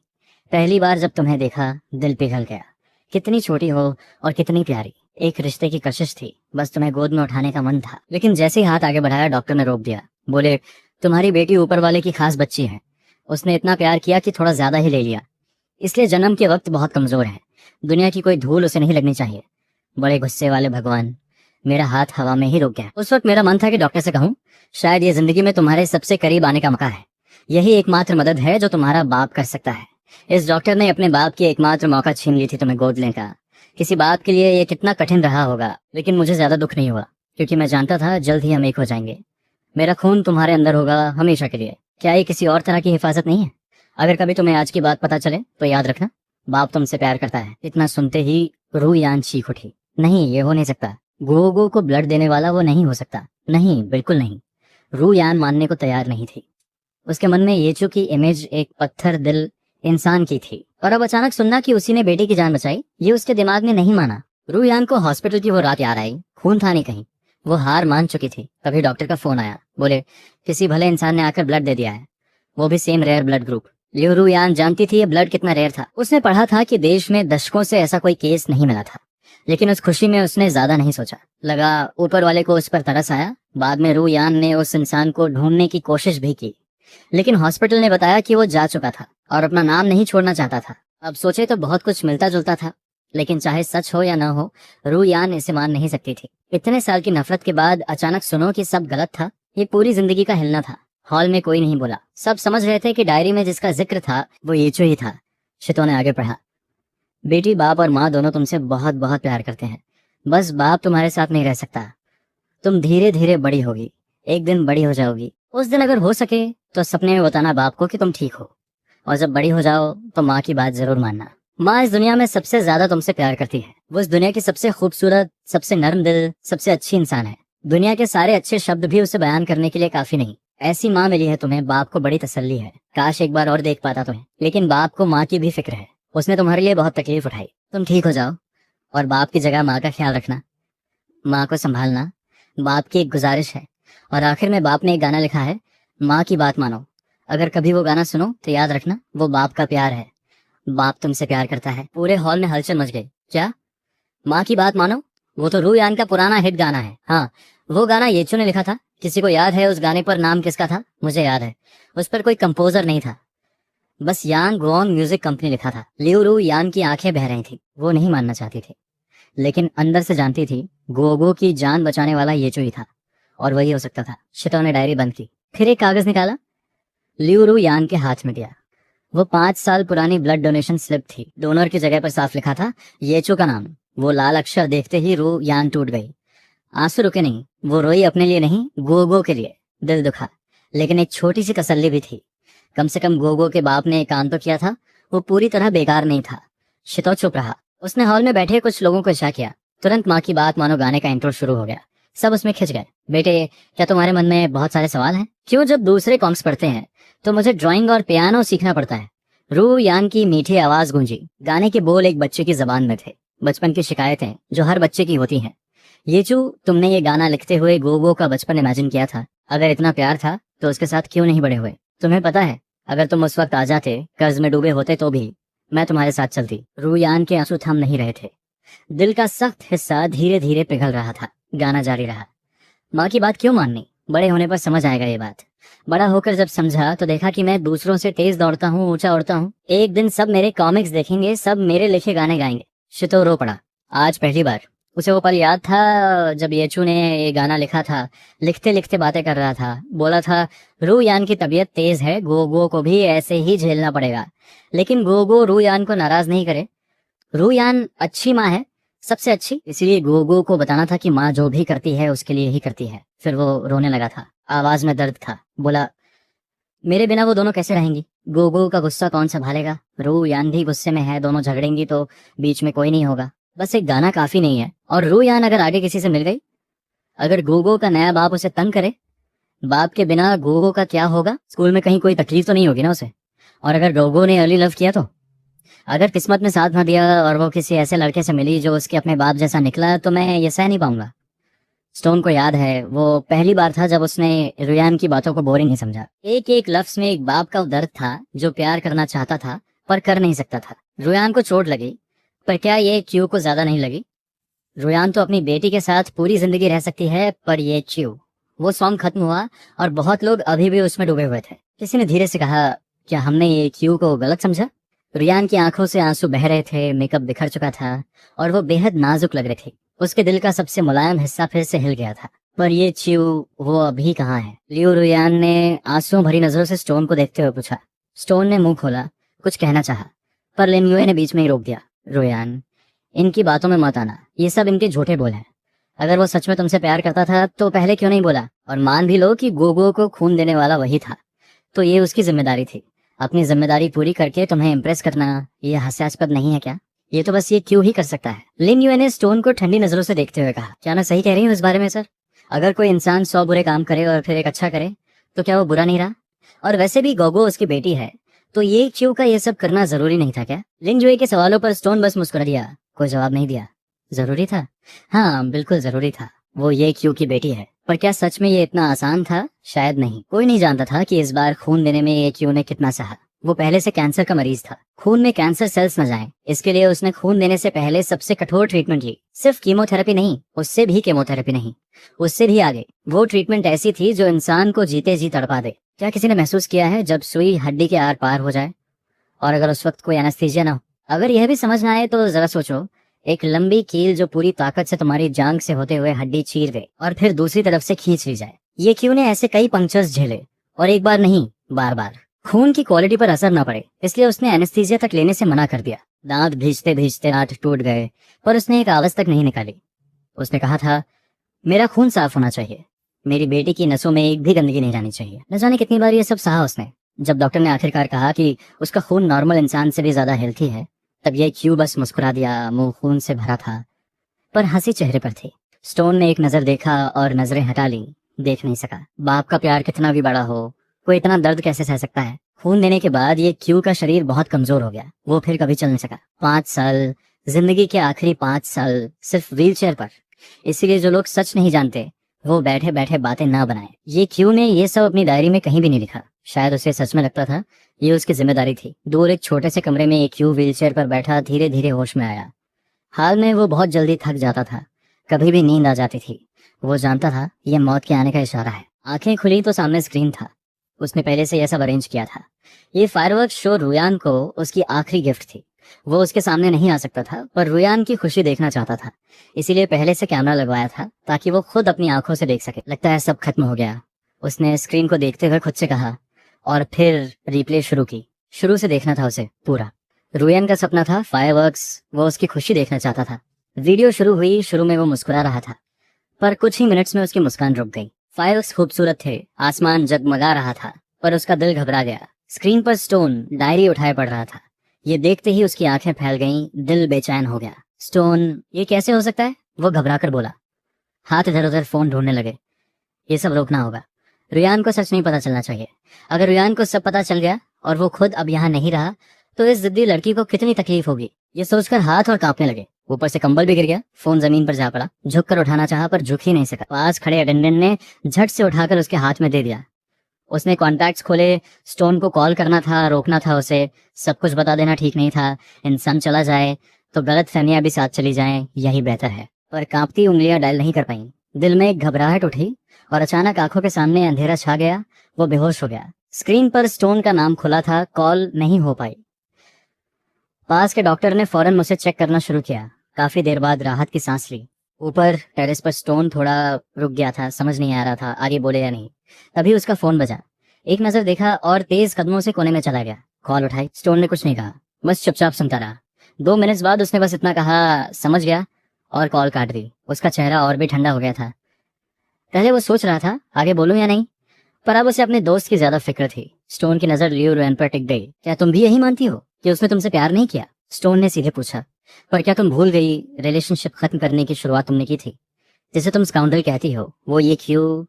पहली बार जब तुम्हें देखा दिल पिघल गया। कितनी छोटी हो और कितनी प्यारी। एक रिश्ते की कशिश थी, बस तुम्हें गोद में उठाने का मन था। लेकिन जैसे ही हाथ आगे बढ़ाया डॉक्टर ने रोक दिया। बोले तुम्हारी बेटी ऊपर वाले की खास बच्ची है। उसने इतना प्यार किया कि थोड़ा ज्यादा ही ले लिया, इसलिए जन्म के वक्त बहुत कमजोर है। दुनिया की कोई धूल उसे नहीं लगनी चाहिए। बड़े गुस्से वाले भगवान। मेरा हाथ हवा में ही रुक गया। उस वक्त मेरा मन था कि डॉक्टर से कहूँ शायद ये जिंदगी में तुम्हारे सबसे करीब आने का मौका है। यही एकमात्र मदद है जो तुम्हारा बाप कर सकता है। इस डॉक्टर ने अपने बाप की एकमात्र मौका छीन ली थी तुम्हें गोद लेने का। किसी बात के लिए ये कितना कठिन रहा होगा, लेकिन मुझे ज्यादा दुख नहीं हुआ, क्योंकि मैं जानता था जल्द ही हम एक हो जाएंगे। मेरा खून तुम्हारे अंदर होगा हमेशा के लिए। क्या ये किसी और तरह की हिफाजत नहीं है? अगर कभी तुम्हें आज की बात पता चले तो याद रखना, बाप तुमसे प्यार करता है। इतना सुनते ही रू यान चीख उठी। नहीं, ये हो नहीं सकता। गोगो को ब्लड देने वाला वो नहीं हो सकता। नहीं, बिल्कुल नहीं। रू यान मानने को तैयार नहीं थी। उसके मन में येचू की इमेज एक पत्थर दिल इंसान की थी, और अब अचानक सुनना कि उसी ने बेटी की जान बचाई, ये उसके दिमाग में नहीं माना। रू यान को हॉस्पिटल की वो रात याद आई। खून था नहीं कहीं, वो हार मान चुकी थी। तभी डॉक्टर का फोन आया। बोले किसी भले इंसान ने आकर ब्लड दे दिया है, वो भी सेम रेयर ब्लड ग्रुप। लियो रू यान जानती थी ये ब्लड कितना रेयर था। उसने पढ़ा था कि देश में दशकों से ऐसा कोई केस नहीं मिला था, लेकिन उस खुशी में उसने ज्यादा नहीं सोचा। लगा ऊपर वाले को उस पर तरस आया। बाद में रू यान ने उस इंसान को ढूंढने की कोशिश भी की, लेकिन हॉस्पिटल ने बताया कि वो जा चुका था और अपना नाम नहीं छोड़ना चाहता था। अब सोचे तो बहुत कुछ मिलता जुलता था, लेकिन चाहे सच हो या ना हो, रू यान इसे मान नहीं सकती थी। इतने साल की नफरत के बाद अचानक सुनो कि सब गलत था, ये पूरी जिंदगी का हिलना था। हॉल में कोई नहीं बोला। सब समझ रहे थे कि डायरी में जिसका जिक्र था वो येचू ही था। शितो ने आगे पढ़ा। बेटी, बाप और माँ दोनों तुमसे बहुत बहुत प्यार करते हैं। बस बाप तुम्हारे साथ नहीं रह सकता। तुम धीरे धीरे बड़ी होगी, एक दिन बड़ी हो जाओगी। उस दिन अगर हो सके तो सपने में बताना बाप को कि तुम ठीक हो, और जब बड़ी हो जाओ तो माँ की बात जरूर मानना। माँ इस दुनिया में सबसे ज्यादा तुमसे प्यार करती है। वो इस दुनिया की सबसे खूबसूरत, सबसे नर्म दिल, सबसे अच्छी इंसान है। दुनिया के सारे अच्छे शब्द भी उसे बयान करने के लिए काफी नहीं। ऐसी माँ मिली है तुम्हें, बाप को बड़ी तसल्ली है। काश एक बार और देख पाता तुम्हें, लेकिन बाप को माँ की भी फिक्र है। उसने तुम्हारे लिए बहुत तकलीफ उठाई। तुम ठीक हो जाओ और बाप की जगह माँ का ख्याल रखना, माँ को संभालना बाप की एक गुजारिश है। और आखिर में बाप ने एक गाना लिखा है, माँ की बात मानो। अगर कभी वो गाना सुनो तो याद रखना वो बाप का प्यार है। बाप तुमसे प्यार करता है। पूरे हॉल में हलचल मच गई। क्या? माँ की बात मानो? वो तो रू यान का पुराना हिट गाना है। हाँ, वो गाना येचू ने लिखा था। किसी को याद है उस गाने पर नाम किसका था? मुझे याद है, उस पर कोई कंपोजर नहीं था। बस यांग गोंग म्यूजिक कंपनी लिखा था। लियू रू यान की आंखें बह रही थी। वो नहीं मानना चाहती थी, लेकिन अंदर से जानती थी गोगो की जान बचाने वाला ये जो ही था, और वही हो सकता था। शितो ने डायरी बंद की, फिर एक कागज निकाला, लियू रू यान के हाथ में दिया। वो 5 साल पुरानी ब्लड डोनेशन स्लिप थी। डोनर की जगह पर साफ लिखा था येचो का नाम। वो लाल अक्षर देखते ही रू यान टूट गई। आंसू रुके नहीं। वो रोई अपने लिए नहीं, गोगो के लिए। दिल दुखा, लेकिन एक छोटी सी तसल्ली भी थी। कम से कम गोगो के बाप ने एक काम तो किया था, वो पूरी तरह बेकार नहीं था। शितो चुप रहा। उसने हॉल में बैठे कुछ लोगों को इशारा किया। तुरंत माँ की बात मानो गाने का इंट्रो शुरू हो गया। सब उसमें खिंच गए। बेटे, क्या तुम्हारे मन में बहुत सारे सवाल हैं? क्यों जब दूसरे कॉन्ग्स पढ़ते हैं तो मुझे ड्राइंग और पियानो सीखना पड़ता है? रू यान की मीठी आवाज गूंजी। गाने के बोल एक बच्चे की जबान में थे, बचपन की शिकायतें जो हर बच्चे की होती हैं। येचू, तुमने ये गाना लिखते हुए गोगो का बचपन इमेजिन किया था? अगर इतना प्यार था तो उसके साथ क्यों नहीं बड़े हुए? तुम्हें पता है, अगर तुम उस वक्त आ जाते, कर्ज में डूबे होते, तो भी मैं तुम्हारे साथ चलती। रू यान के आंसू थम नहीं रहे थे। दिल का सख्त हिस्सा धीरे धीरे पिघल रहा था। गाना जारी रहा। माँ की बात क्यों माननी? बड़े होने पर समझ आएगा ये बात। बड़ा होकर जब समझा तो देखा कि मैं दूसरों से तेज दौड़ता हूँ, ऊंचा उड़ता हूँ। एक दिन सब मेरे कॉमिक्स देखेंगे, सब मेरे लिखे गाने गाएंगे। शितो रो पड़ा। आज पहली बार उसे वो पल याद था जब येचू ने ये गाना लिखा था। लिखते लिखते बातें कर रहा था। बोला था, रू यान की तबीयत तेज है, गोगो को भी ऐसे ही झेलना पड़ेगा। लेकिन गोगो रू यान को नाराज नहीं करे। रू यान अच्छी माँ है, सबसे अच्छी। इसलिए गोगो को बताना था कि माँ जो भी करती है उसके लिए ही करती है। फिर वो रोने लगा था। आवाज में दर्द था। बोला, मेरे बिना वो दोनों कैसे रहेंगी? गोगो का गुस्सा कौन संभालेगा? रू यान भी गुस्से में है, दोनों झगड़ेंगी तो बीच में कोई नहीं होगा। बस एक गाना काफी नहीं है। और रू यान अगर आगे किसी से मिल गई, अगर गोगो का नया बाप उसे तंग करे, बाप के बिना गोगो का क्या होगा? स्कूल में कहीं कोई तकलीफ तो नहीं होगी ना उसे? और अगर गोगो ने अर्ली लव किया तो? अगर किस्मत में साथ ना दिया और वो किसी ऐसे लड़के से मिली जो उसके अपने बाप जैसा निकला, तो मैं ये सह नहीं पाऊंगा। स्टोन को याद है, वो पहली बार था जब उसने रुयान की बातों को बोरिंग नहीं समझा। एक एक लफ्ज में एक बाप का दर्द था जो प्यार करना चाहता था पर कर नहीं सकता था। रुयान को चोट लगी, पर क्या ये क्यू को ज्यादा नहीं लगी? रुयान तो अपनी बेटी के साथ पूरी जिंदगी रह सकती है, पर ये क्यू। वो सॉन्ग खत्म हुआ और बहुत लोग अभी भी उसमें डूबे हुए थे। किसी ने धीरे से कहा, क्या हमने ये क्यू को गलत समझा? रुयान की आंखों से आंसू बह रहे थे, मेकअप बिखर चुका था और वो बेहद नाजुक लग रही थी। उसके दिल का सबसे मुलायम हिस्सा फिर से हिल गया था। पर ये च्यू, वो अभी कहाँ है? लियो रुयान ने आंसुओं भरी नजरों से स्टोन को देखते हुए पूछा। स्टोन ने मुंह खोला, कुछ कहना चाहा, पर लिनयुए ने बीच में ही रोक दिया। रुयान, इनकी बातों में मत आना, ये सब इनके झूठे बोल हैं। अगर वो सच में तुमसे प्यार करता था तो पहले क्यों नहीं बोला? और मान भी लो कि गोगो को खून देने वाला वही था, तो ये उसकी जिम्मेदारी थी। अपनी जिम्मेदारी पूरी करके तुम्हें इम्प्रेस करना ये हास्यास्पद नहीं है क्या? ये तो बस ये क्यों ही कर सकता है। लिन यूए ने स्टोन को ठंडी नजरों से देखते हुए कहा, क्या मैं सही कह रही हूँ इस बारे में सर? अगर कोई इंसान 100 बुरे काम करे और फिर एक अच्छा करे तो क्या वो बुरा नहीं रहा? और वैसे भी गोगो उसकी बेटी है, तो ये क्यों का ये सब करना जरूरी नहीं था क्या? लिन जुए के सवालों पर स्टोन बस मुस्कुरा दिया, कोई जवाब नहीं दिया। जरूरी था? हाँ, बिल्कुल जरूरी था। वो ये क्यों की बेटी है। पर क्या सच में ये इतना आसान था? शायद नहीं। कोई नहीं जानता था कि इस बार खून देने में ये क्यों ने कितना सहा। वो पहले से कैंसर का मरीज था। खून में कैंसर सेल्स न जाएं, इसके लिए उसने खून देने से पहले सबसे कठोर ट्रीटमेंट ली। सिर्फ कीमोथेरेपी नहीं, उससे भी कीमोथेरेपी नहीं, उससे भी आगे। वो ट्रीटमेंट ऐसी थी जो इंसान को जीते जी तड़पा दे। क्या किसी ने महसूस किया है जब सुई हड्डी के आर पार हो जाए और अगर उस वक्त कोई एनेस्थीसिया ना हो? अगर यह भी समझ ना आए तो जरा सोचो, एक लंबी कील जो पूरी ताकत से तुम्हारी जांग से होते हुए हड्डी चीर दे और फिर दूसरी तरफ से खींच ली जाए। ये क्यों ने ऐसे कई पंक्चर्स झेले, और एक बार नहीं, बार बार। खून की क्वालिटी पर असर ना पड़े, इसलिए उसने एनेस्थीसिया तक लेने से मना कर दिया। दांत भींचते भींचते दांत टूट गए, पर उसने एक आवाज तक नहीं निकाली। उसने कहा था, मेरा खून साफ होना चाहिए, मेरी बेटी की नसों में एक भी गंदगी नहीं जानी चाहिए। न जाने कितनी बार ये सब सहा उसने। जब डॉक्टर ने आखिरकार कहा कि उसका खून नॉर्मल इंसान से भी ज्यादा हेल्थी है, तब ये क्यों बस मुस्कुरा दिया। मुंह खून से भरा था, पर हंसी चेहरे पर थी। स्टोन ने एक नजर देखा और नजरें हटा ली। देख नहीं सका। बाप का प्यार कितना भी बड़ा हो, कोई इतना दर्द कैसे सह सकता है? खून देने के बाद ये क्यू का शरीर बहुत कमजोर हो गया। वो फिर कभी चल नहीं सका। 5 साल, जिंदगी के आखिरी 5 साल सिर्फ व्हील चेयर पर। इसीलिए जो लोग सच नहीं जानते वो बैठे बैठे बातें ना बनाए। ये क्यू ने ये सब अपनी डायरी में कहीं भी नहीं लिखा। शायद उसे सच में लगता था ये उसकी जिम्मेदारी थी। दूर एक छोटे से कमरे में एक क्यू व्हील चेयर पर बैठा धीरे धीरे होश में आया। हाल में वो बहुत जल्दी थक जाता था, कभी भी नींद आ जाती थी। वो जानता था ये मौत के आने का इशारा है। आंखें खुली तो सामने स्क्रीन था। उसने पहले से यह सब अरेंज किया था। ये फायरवर्क शो रुयान को उसकी आखिरी गिफ्ट थी। वो उसके सामने नहीं आ सकता था, पर रुयान की खुशी देखना चाहता था, इसीलिए पहले से कैमरा लगवाया था ताकि वो खुद अपनी आंखों से देख सके। लगता है सब खत्म हो गया, उसने स्क्रीन को देखते हुए खुद से कहा, और फिर रिप्ले शुरू की। शुरू से देखना था उसे पूरा। रुयान का सपना था फायरवर्क्स, वो उसकी खुशी देखना चाहता था। वीडियो शुरू हुई। शुरू में वो मुस्कुरा रहा था, पर कुछ ही मिनट्स में उसकी मुस्कान रुक गई। फायरवर्क्स खूबसूरत थे, आसमान जगमगा रहा था, पर उसका दिल घबरा गया। स्क्रीन पर स्टोन डायरी उठाए पढ़ रहा था। ये देखते ही उसकी आंखें फैल गईं, दिल बेचैन हो गया। स्टोन, ये कैसे हो सकता है? वो घबरा कर बोला। हाथ इधर उधर फोन ढूंढने लगे। ये सब रोकना होगा। रुयान को सच नहीं पता चलना चाहिए। अगर रुयान को सब पता चल गया और वो खुद अब यहाँ नहीं रहा, तो इस जिद्दी लड़की को कितनी तकलीफ होगी। ये सोचकर हाथ और कांपने लगे। ऊपर से कंबल भी गिर गया। फोन जमीन पर जा पड़ा। झुक कर उठाना चाहा, पर झुक ही नहीं सका। पास खड़े अटेंडेंट ने झट से उठाकर उसके हाथ में दे दिया। उसने कॉन्टैक्ट्स खोले। स्टोन को कॉल करना था, रोकना था उसे। सब कुछ बता देना ठीक नहीं था। इंसान चला जाए तो गलत फहमियां भी साथ चली जाएं, यही बेहतर है। पर कांपती उंगलियां डायल नहीं कर पाई। दिल में एक घबराहट उठी और अचानक आंखों के सामने अंधेरा छा गया। वो बेहोश हो गया। स्क्रीन पर स्टोन का नाम खुला था, कॉल नहीं हो पाई। पास के डॉक्टर ने फौरन मुझसे चेक करना शुरू किया। काफी देर बाद राहत की सांस ली। ऊपर टेरेस पर स्टोन थोड़ा रुक गया था, समझ नहीं आ रहा था आगे बोले या नहीं। तभी उसका फोन बजा। एक नजर देखा और तेज कदमों से कोने में चला गया। कॉल उठाई। स्टोन ने कुछ नहीं कहा, बस चुपचाप सुनता रहा। 2 मिनट बाद उसने बस इतना कहा, समझ गया, और कॉल काट दी। उसका चेहरा और भी ठंडा हो गया था। पहले वो सोच रहा था आगे बोलूं या नहीं, पर अब उसे अपने दोस्त की ज्यादा फिक्र थी। स्टोन की नजर लियो रुयान पर टिक गई। क्या तुम भी यही मानती हो कि उसने तुमसे प्यार नहीं किया? स्टोन ने सीधे पूछा। पर क्या तुम भूल गई रिलेशनशिप खत्म करने की शुरुआत तुमने की थी, जिसे तुम स्काउंडल कहती हो? वो ये क्यों?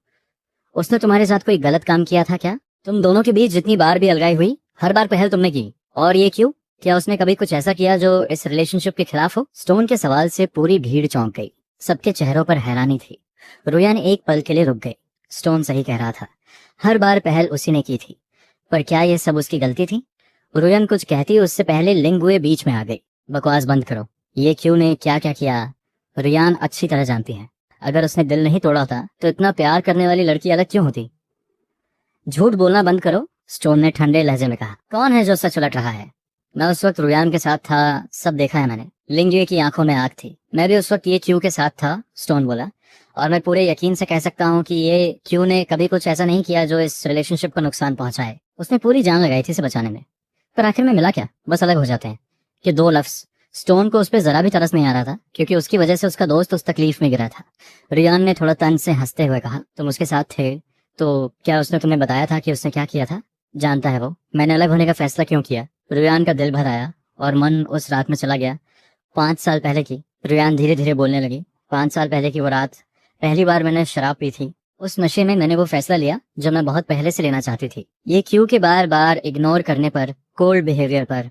उसने तुम्हारे साथ कोई गलत काम किया था क्या? तुम दोनों के बीच जितनी बार भी अलगाई हुई, हर बार पहल तुमने की। और ये क्यों? क्या उसने कभी कुछ ऐसा किया जो इस रिलेशनशिप के खिलाफ हो? स्टोन के सवाल से पूरी भीड़ चौंक गई। सबके चेहरों पर हैरानी थी। रुयान एक पल के लिए रुक गई। स्टोन सही कह रहा था, हर बार पहल उसी ने की थी। पर क्या ये सब उसकी गलती थी? रुयान कुछ कहती उससे पहले लिंगुए बीच में आ गई। बकवास बंद करो। ये क्यों ने क्या क्या किया, रुयान अच्छी तरह जानती है। अगर उसने दिल नहीं तोड़ा था तो इतना प्यार करने वाली लड़की अलग क्यों होती? झूठ बोलना बंद करो, स्टोन ने ठंडे लहजे में कहा। कौन है जो सच उलट रहा है? मैं उस वक्त रुयान के साथ था, सब देखा है मैंने। लिंगुए की आंखों में आग थी। मैं भी उस वक्त ये क्यों के साथ था, स्टोन बोला। और मैं पूरे यकीन से कह सकता हूँ कि ये क्यों ने कभी कुछ ऐसा नहीं किया जो इस रिलेशनशिप को नुकसान पहुंचाए। उसने पूरी जान लगाई थी इसे बचाने में, पर आखिर में मिला क्या? बस अलग हो जाते हैं कि 2 लफ्ज। स्टोन को उस पर जरा भी तरस नहीं आ रहा था, क्योंकि उसकी वजह से उसका दोस्त उस तकलीफ में गिरा था। रुयान ने थोड़ा तंज से हंसते हुए कहा, तुम उसके साथ थे तो क्या उसने तुम्हें बताया था कि उसने क्या किया था? जानता है वो मैंने अलग होने का फैसला क्यों किया। रुयान का दिल भर आया और मन उस रात में चला गया। 5 साल पहले की। रुयान धीरे धीरे बोलने लगी। 5 साल पहले की वो रात, पहली बार मैंने शराब पी थी। उस नशे में मैंने वो फैसला लिया जो मैं बहुत पहले से लेना चाहती थी। ये क्यों के बार बार इग्नोर करने पर, कोल्ड बिहेवियर पर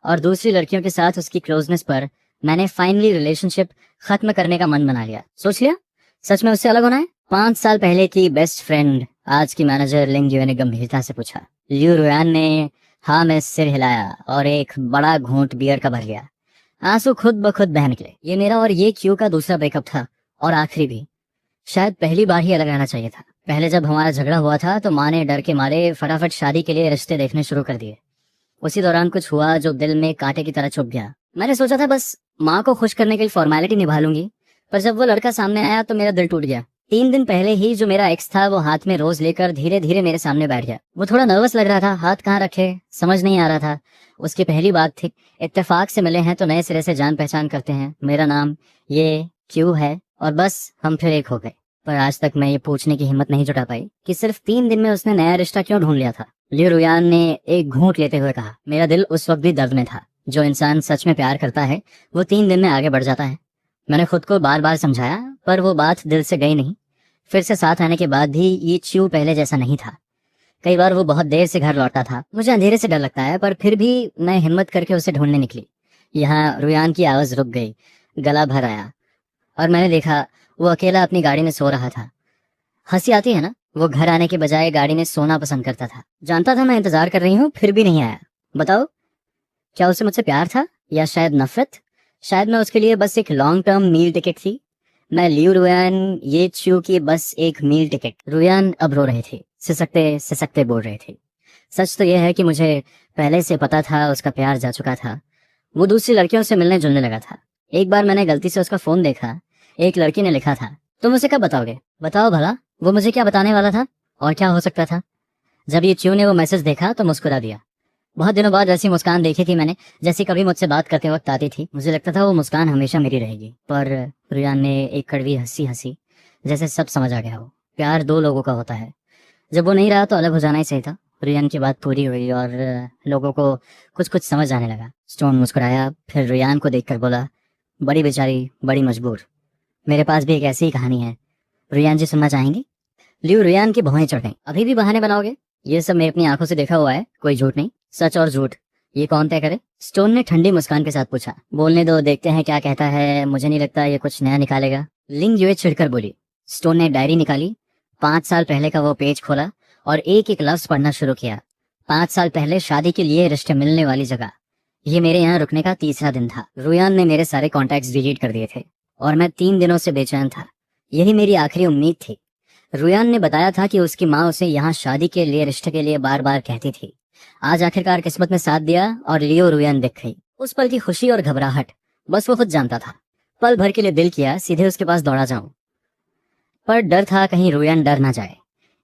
और दूसरी लड़कियों के साथ उसकी क्लोजनेस पर मैंने फाइनली रिलेशनशिप खत्म करने का मन बना लिया। सोच लिया सच में उससे अलग होना है। 5 साल पहले की बेस्ट फ्रेंड, आज की मैनेजर लिंगयुए ने गंभीरता से पूछा। लियू रुयान ने हाँ में सिर हिलाया और एक बड़ा घूंट बियर का भर लिया। आंसू खुद ब खुद बह निकले। ये मेरा और ये क्यू का दूसरा ब्रेकअप था, और आखिरी भी। शायद पहली बार ही अलग रहना चाहिए था। पहले जब हमारा झगड़ा हुआ था तो माँ ने डर के मारे फटाफट शादी के लिए रिश्ते देखने शुरू कर दिए। उसी दौरान कुछ हुआ जो दिल में कांटे की तरह चुभ गया। मैंने सोचा था बस माँ को खुश करने के लिए फॉर्मेलिटी निभा लूंगी, पर जब वो लड़का सामने आया तो मेरा दिल टूट गया। 3 दिन पहले ही जो मेरा एक्स था वो हाथ में रोज लेकर धीरे धीरे मेरे सामने बैठ गया। वो थोड़ा नर्वस लग रहा था, हाथ कहाँ रखे समझ नहीं आ रहा था। उसकी पहली बात थी, इत्तेफाक से मिले हैं तो नए सिरे से जान पहचान करते हैं। मेरा नाम ये क्यों है, और बस हम फिर एक हो गए। पर आज तक मैं ये पूछने की हिम्मत नहीं जुटा पाई कि सिर्फ 3 दिन में उसने नया रिश्ता क्यों ढूंढ लिया था। लियू रुयान ने एक घूंट लेते हुए कहा, मेरा दिल उस वक्त भी दर्द में था। जो इंसान सच में प्यार करता है वो 3 दिन में आगे बढ़ जाता है। मैंने खुद को बार बार समझाया, पर वो बात दिल से गई नहीं। फिर से साथ आने के बाद भी ये च्यू पहले जैसा नहीं था। कई बार वो बहुत देर से घर लौटता था। मुझे अंधेरे से डर लगता है, पर फिर भी मैं हिम्मत करके उसे ढूंढने निकली। यहाँ रुयान की आवाज रुक गई, गला भर आया, और मैंने देखा वो अकेला अपनी गाड़ी में सो रहा था। हंसी आती है ना, वो घर आने के बजाय गाड़ी में सोना पसंद करता था। जानता था मैं इंतजार कर रही हूँ, फिर भी नहीं आया। बताओ, क्या उसे मुझसे प्यार था या शायद नफरत? शायद मैं उसके लिए बस एक लॉन्ग टर्म मील टिकट थी। मैं लियू रुयान ये च्यू की बस एक मील टिकट। रुयान अब रो रहे थे, सिसकते सिसकते बोल रही थी। सच तो यह है कि मुझे पहले से पता था उसका प्यार जा चुका था। वो दूसरी लड़कियों से मिलने जुलने लगा था। एक बार मैंने गलती से उसका फोन देखा। एक लड़की ने लिखा था, तुम उसे कब बताओगे? बताओ भला, वो मुझे क्या बताने वाला था और क्या हो सकता था। जब ये च्यू ने वो मैसेज देखा तो मुस्कुरा दिया। बहुत दिनों बाद ऐसी मुस्कान देखी थी मैंने, जैसी कभी मुझसे बात करते वक्त आती थी। मुझे लगता था वो मुस्कान हमेशा मेरी रहेगी। पर रियान ने एक कड़वी हंसी हंसी, जैसे सब समझ आ गया हो। प्यार दो लोगों का होता है, जब वो नहीं रहा तो अलग हो जाना ही सही था। रियान की बात पूरी हुई और लोगों को कुछ कुछ समझ आने लगा। स्टोन मुस्कुराया, फिर रियान को देखकर बोला, बड़ी बेचारी, बड़ी मजबूर। मेरे पास भी एक ऐसी ही कहानी है। रियान जी सुनना चाहेंगी? लियो रियान की भौहें चढ़ गईं। अभी भी बहाने बनाओगे? ये सब मैं अपनी आंखों से देखा हुआ है, कोई झूठ नहीं। सच और झूठ ये कौन तय करे? स्टोन ने ठंडी मुस्कान के साथ पूछा। बोलने दो, देखते हैं क्या कहता है। मुझे नहीं लगता ये कुछ नया निकालेगा। लिंग युए छिड़कर बोली। स्टोन ने डायरी निकाली, 5 साल पहले का वो पेज खोला और एक एक लफ्ज पढ़ना शुरू किया। 5 साल पहले शादी के लिए रिश्ते मिलने वाली जगह। ये मेरे यहाँ रुकने का तीसरा दिन था। रुयान ने मेरे सारे कॉन्टैक्ट्स डिलीट कर दिए थे और मैं 3 दिनों से बेचैन था। यही मेरी आखिरी उम्मीद थी। रुयान ने बताया था कि उसकी माँ उसे यहाँ शादी के लिए, रिश्ते के लिए बार बार कहती थी। आज आखिरकार किस्मत ने साथ दिया और लियो रुयान दिख गई। उस पल की खुशी और घबराहट बस वो खुद जानता था। पल भर के लिए दिल किया सीधे उसके पास दौड़ा जाऊं, पर डर था कहीं रुयान डर ना जाए।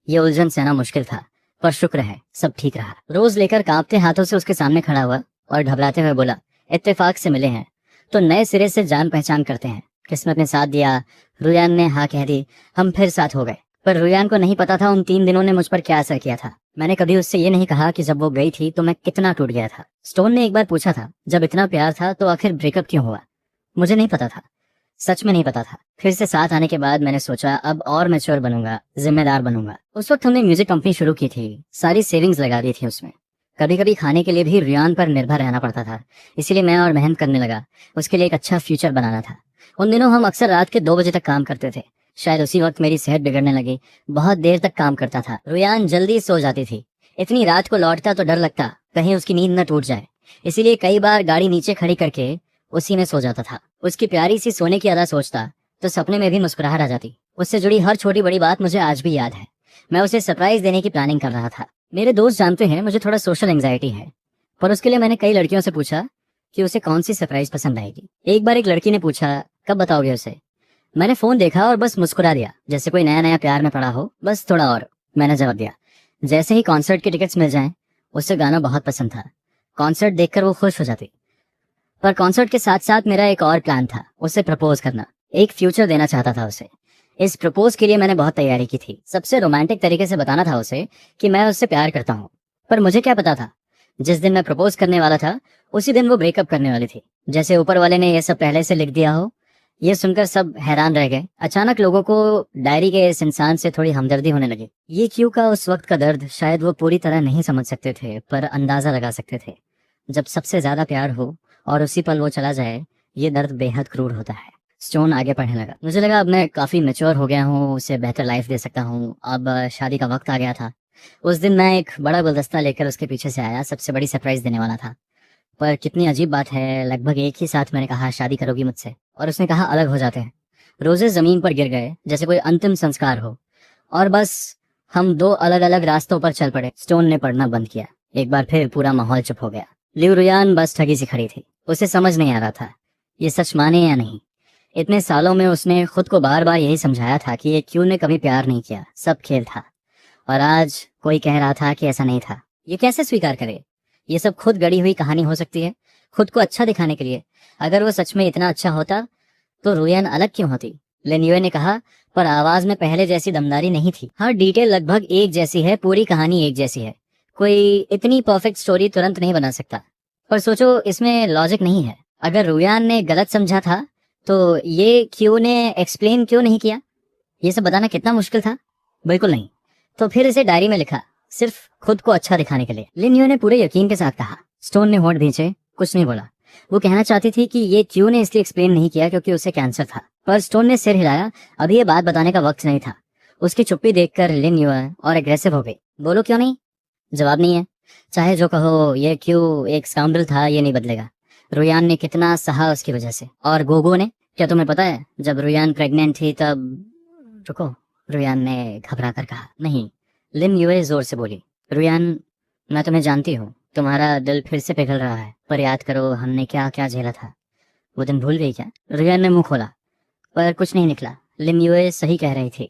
ये उलझन सहना मुश्किल था, पर शुक्र है सब ठीक रहा। रोज लेकर कांपते हाथों से उसके सामने खड़ा हुआ और घबराते हुए बोला, इत्तेफाक से मिले हैं तो नए सिरे से जान पहचान करते हैं। किस्मत ने साथ दिया। रुयान ने हाँ कह दी। हम फिर साथ हो गए। पर रुयान को नहीं पता था उन 3 दिनों ने मुझ पर क्या असर किया था। मैंने कभी उससे ये नहीं कहा कि जब वो गई थी तो मैं कितना टूट गया था। स्टोन ने एक बार पूछा था, जब इतना प्यार था तो आखिर ब्रेकअप क्यों हुआ? मुझे नहीं पता था, सच में नहीं पता था। फिर से साथ आने के बाद मैंने सोचा अब और मैच्योर बनूंगा, जिम्मेदार बनूंगा। उस वक्त हमने म्यूजिक कंपनी शुरू की थी, सारी सेविंग्स लगा दी थी उसमें। कभी कभी खाने के लिए भी रियान पर निर्भर रहना पड़ता था, इसीलिए मैं और मेहनत करने लगा। उसके लिए एक अच्छा फ्यूचर बनाना था। उन दिनों हम अक्सर रात के 2 बजे तक काम करते थे। शायद उसी वक्त मेरी सेहत बिगड़ने लगी। बहुत देर तक काम करता था। रुयान जल्दी सो जाती थी। इतनी रात को लौटता तो डर लगता कहीं उसकी नींद न टूट जाए, इसीलिए कई बार गाड़ी नीचे खड़ी करके उसी में सो जाता था। उसकी प्यारी सी सोने की अदा सोचता तो सपने में भी मुस्कुराहट आ जाती। उससे जुड़ी हर छोटी बड़ी बात मुझे आज भी याद है। मैं उसे सरप्राइज देने की प्लानिंग कर रहा था। मेरे दोस्त जानते हैं मुझे थोड़ा सोशल एंजाइटी है, पर उसके लिए मैंने कई लड़कियों से पूछा कि उसे कौन सी सरप्राइज पसंद आएगी। एक बार एक लड़की ने पूछा, कब बताओगे उसे? मैंने फोन देखा और बस मुस्कुरा दिया, जैसे कोई नया नया प्यार में पड़ा हो। बस थोड़ा और, मैंने जवाब दिया। जैसे ही कॉन्सर्ट की टिकट्स मिल जाएं, उसे गाना बहुत पसंद था। कॉन्सर्ट देखकर वो खुश हो जाती। पर कॉन्सर्ट के साथ साथ मेरा एक और प्लान था, उसे प्रपोज करना। एक फ्यूचर देना चाहता था उसे। इस प्रपोज के लिए मैंने बहुत तैयारी की थी। सबसे रोमांटिक तरीके से बताना था उसे कि मैं उससे प्यार करता हूँ। पर मुझे क्या पता था, जिस दिन मैं प्रपोज करने वाला था उसी दिन वो ब्रेकअप करने वाली थी। जैसे ऊपर वाले ने ये सब पहले से लिख दिया हो। ये सुनकर सब हैरान रह गए। अचानक लोगों को डायरी के इस इंसान से थोड़ी हमदर्दी होने लगी। ये क्यों का उस वक्त का दर्द शायद वो पूरी तरह नहीं समझ सकते थे, पर अंदाजा लगा सकते थे। जब सबसे ज्यादा प्यार हो और उसी पल वो चला जाए, ये दर्द बेहद क्रूर होता है। स्टोन आगे पढ़ने लगा। मुझे लगा अब मैं काफी मैच्योर हो गया हूँ, उसे बेहतर लाइफ दे सकता हूँ। अब शादी का वक्त आ गया था। उस दिन मैं एक बड़ा गुलदस्ता लेकर उसके पीछे से आया, सबसे बड़ी सरप्राइज देने वाला था। पर कितनी अजीब बात है, लगभग एक ही साथ मैंने कहा शादी करोगी मुझसे, और उसने कहा अलग हो जाते हैं। रोजे जमीन पर गिर गए जैसे कोई अंतिम संस्कार हो, और बस हम दो अलग अलग रास्तों पर चल पड़े। स्टोन ने पढ़ना बंद किया। एक बार फिर पूरा माहौल चुप हो गया। लिउ रुयान बस ठगी सी खड़ी थी। उसे समझ नहीं आ रहा था ये सच माने या नहीं। इतने सालों में उसने खुद को बार बार यही समझाया था कि ये क्यों ने कभी प्यार नहीं किया, सब खेल था। और आज कोई कह रहा था कि ऐसा नहीं था। ये कैसे स्वीकार करे? ये सब खुद गढ़ी हुई कहानी हो सकती है, खुद को अच्छा दिखाने के लिए। अगर वो सच में इतना अच्छा होता तो रुयान अलग क्यों होती? लेन्युए ने कहा, पर आवाज में पहले जैसी दमदारी नहीं थी। हर डिटेल लगभग एक जैसी है, पूरी कहानी एक जैसी है। कोई इतनी परफेक्ट स्टोरी तुरंत नहीं बना सकता। पर सोचो, इसमें लॉजिक नहीं है। अगर रुयान ने गलत समझा था तो ये क्यों ने एक्सप्लेन क्यों नहीं किया? ये सब बताना कितना मुश्किल था? बिल्कुल नहीं। तो फिर इसे डायरी में लिखा, सिर्फ खुद को अच्छा दिखाने के लिए। लिन्युए ने पूरे यकीन के साथ कहा। स्टोन ने होंठ भींचे, कुछ नहीं बोला। वो कहना चाहती थी कि ये क्यों ने इसलिए एक्सप्लेन नहीं किया क्योंकि उसे कैंसर था, पर स्टोन ने सिर हिलाया। अभी ये बात बताने का वक्त नहीं था। उसकी चुप्पी देखकर लिन्युए और एग्रेसिव हो गई। बोलो क्यों नहीं? जवाब नहीं है। चाहे जो कहो, ये क्यों एक स्काउंड्रल था, ये नहीं बदलेगा। रुयान ने कितना सहा उसकी वजह से। और गोगो ने, क्या तुम्हें पता है जब रुयान प्रेग्नेंट थी तब? रुको, रुयान ने घबरा कर कहा। नहीं, लिन यूए जोर से बोली। रुयान, मैं तुम्हें जानती हूँ, तुम्हारा दिल फिर से पिघल रहा है, पर याद करो हमने क्या क्या झेला था। वो दिन भूल गई क्या? रुयान ने मुंह खोला, पर कुछ नहीं निकला। लिन यूए सही कह रही थी।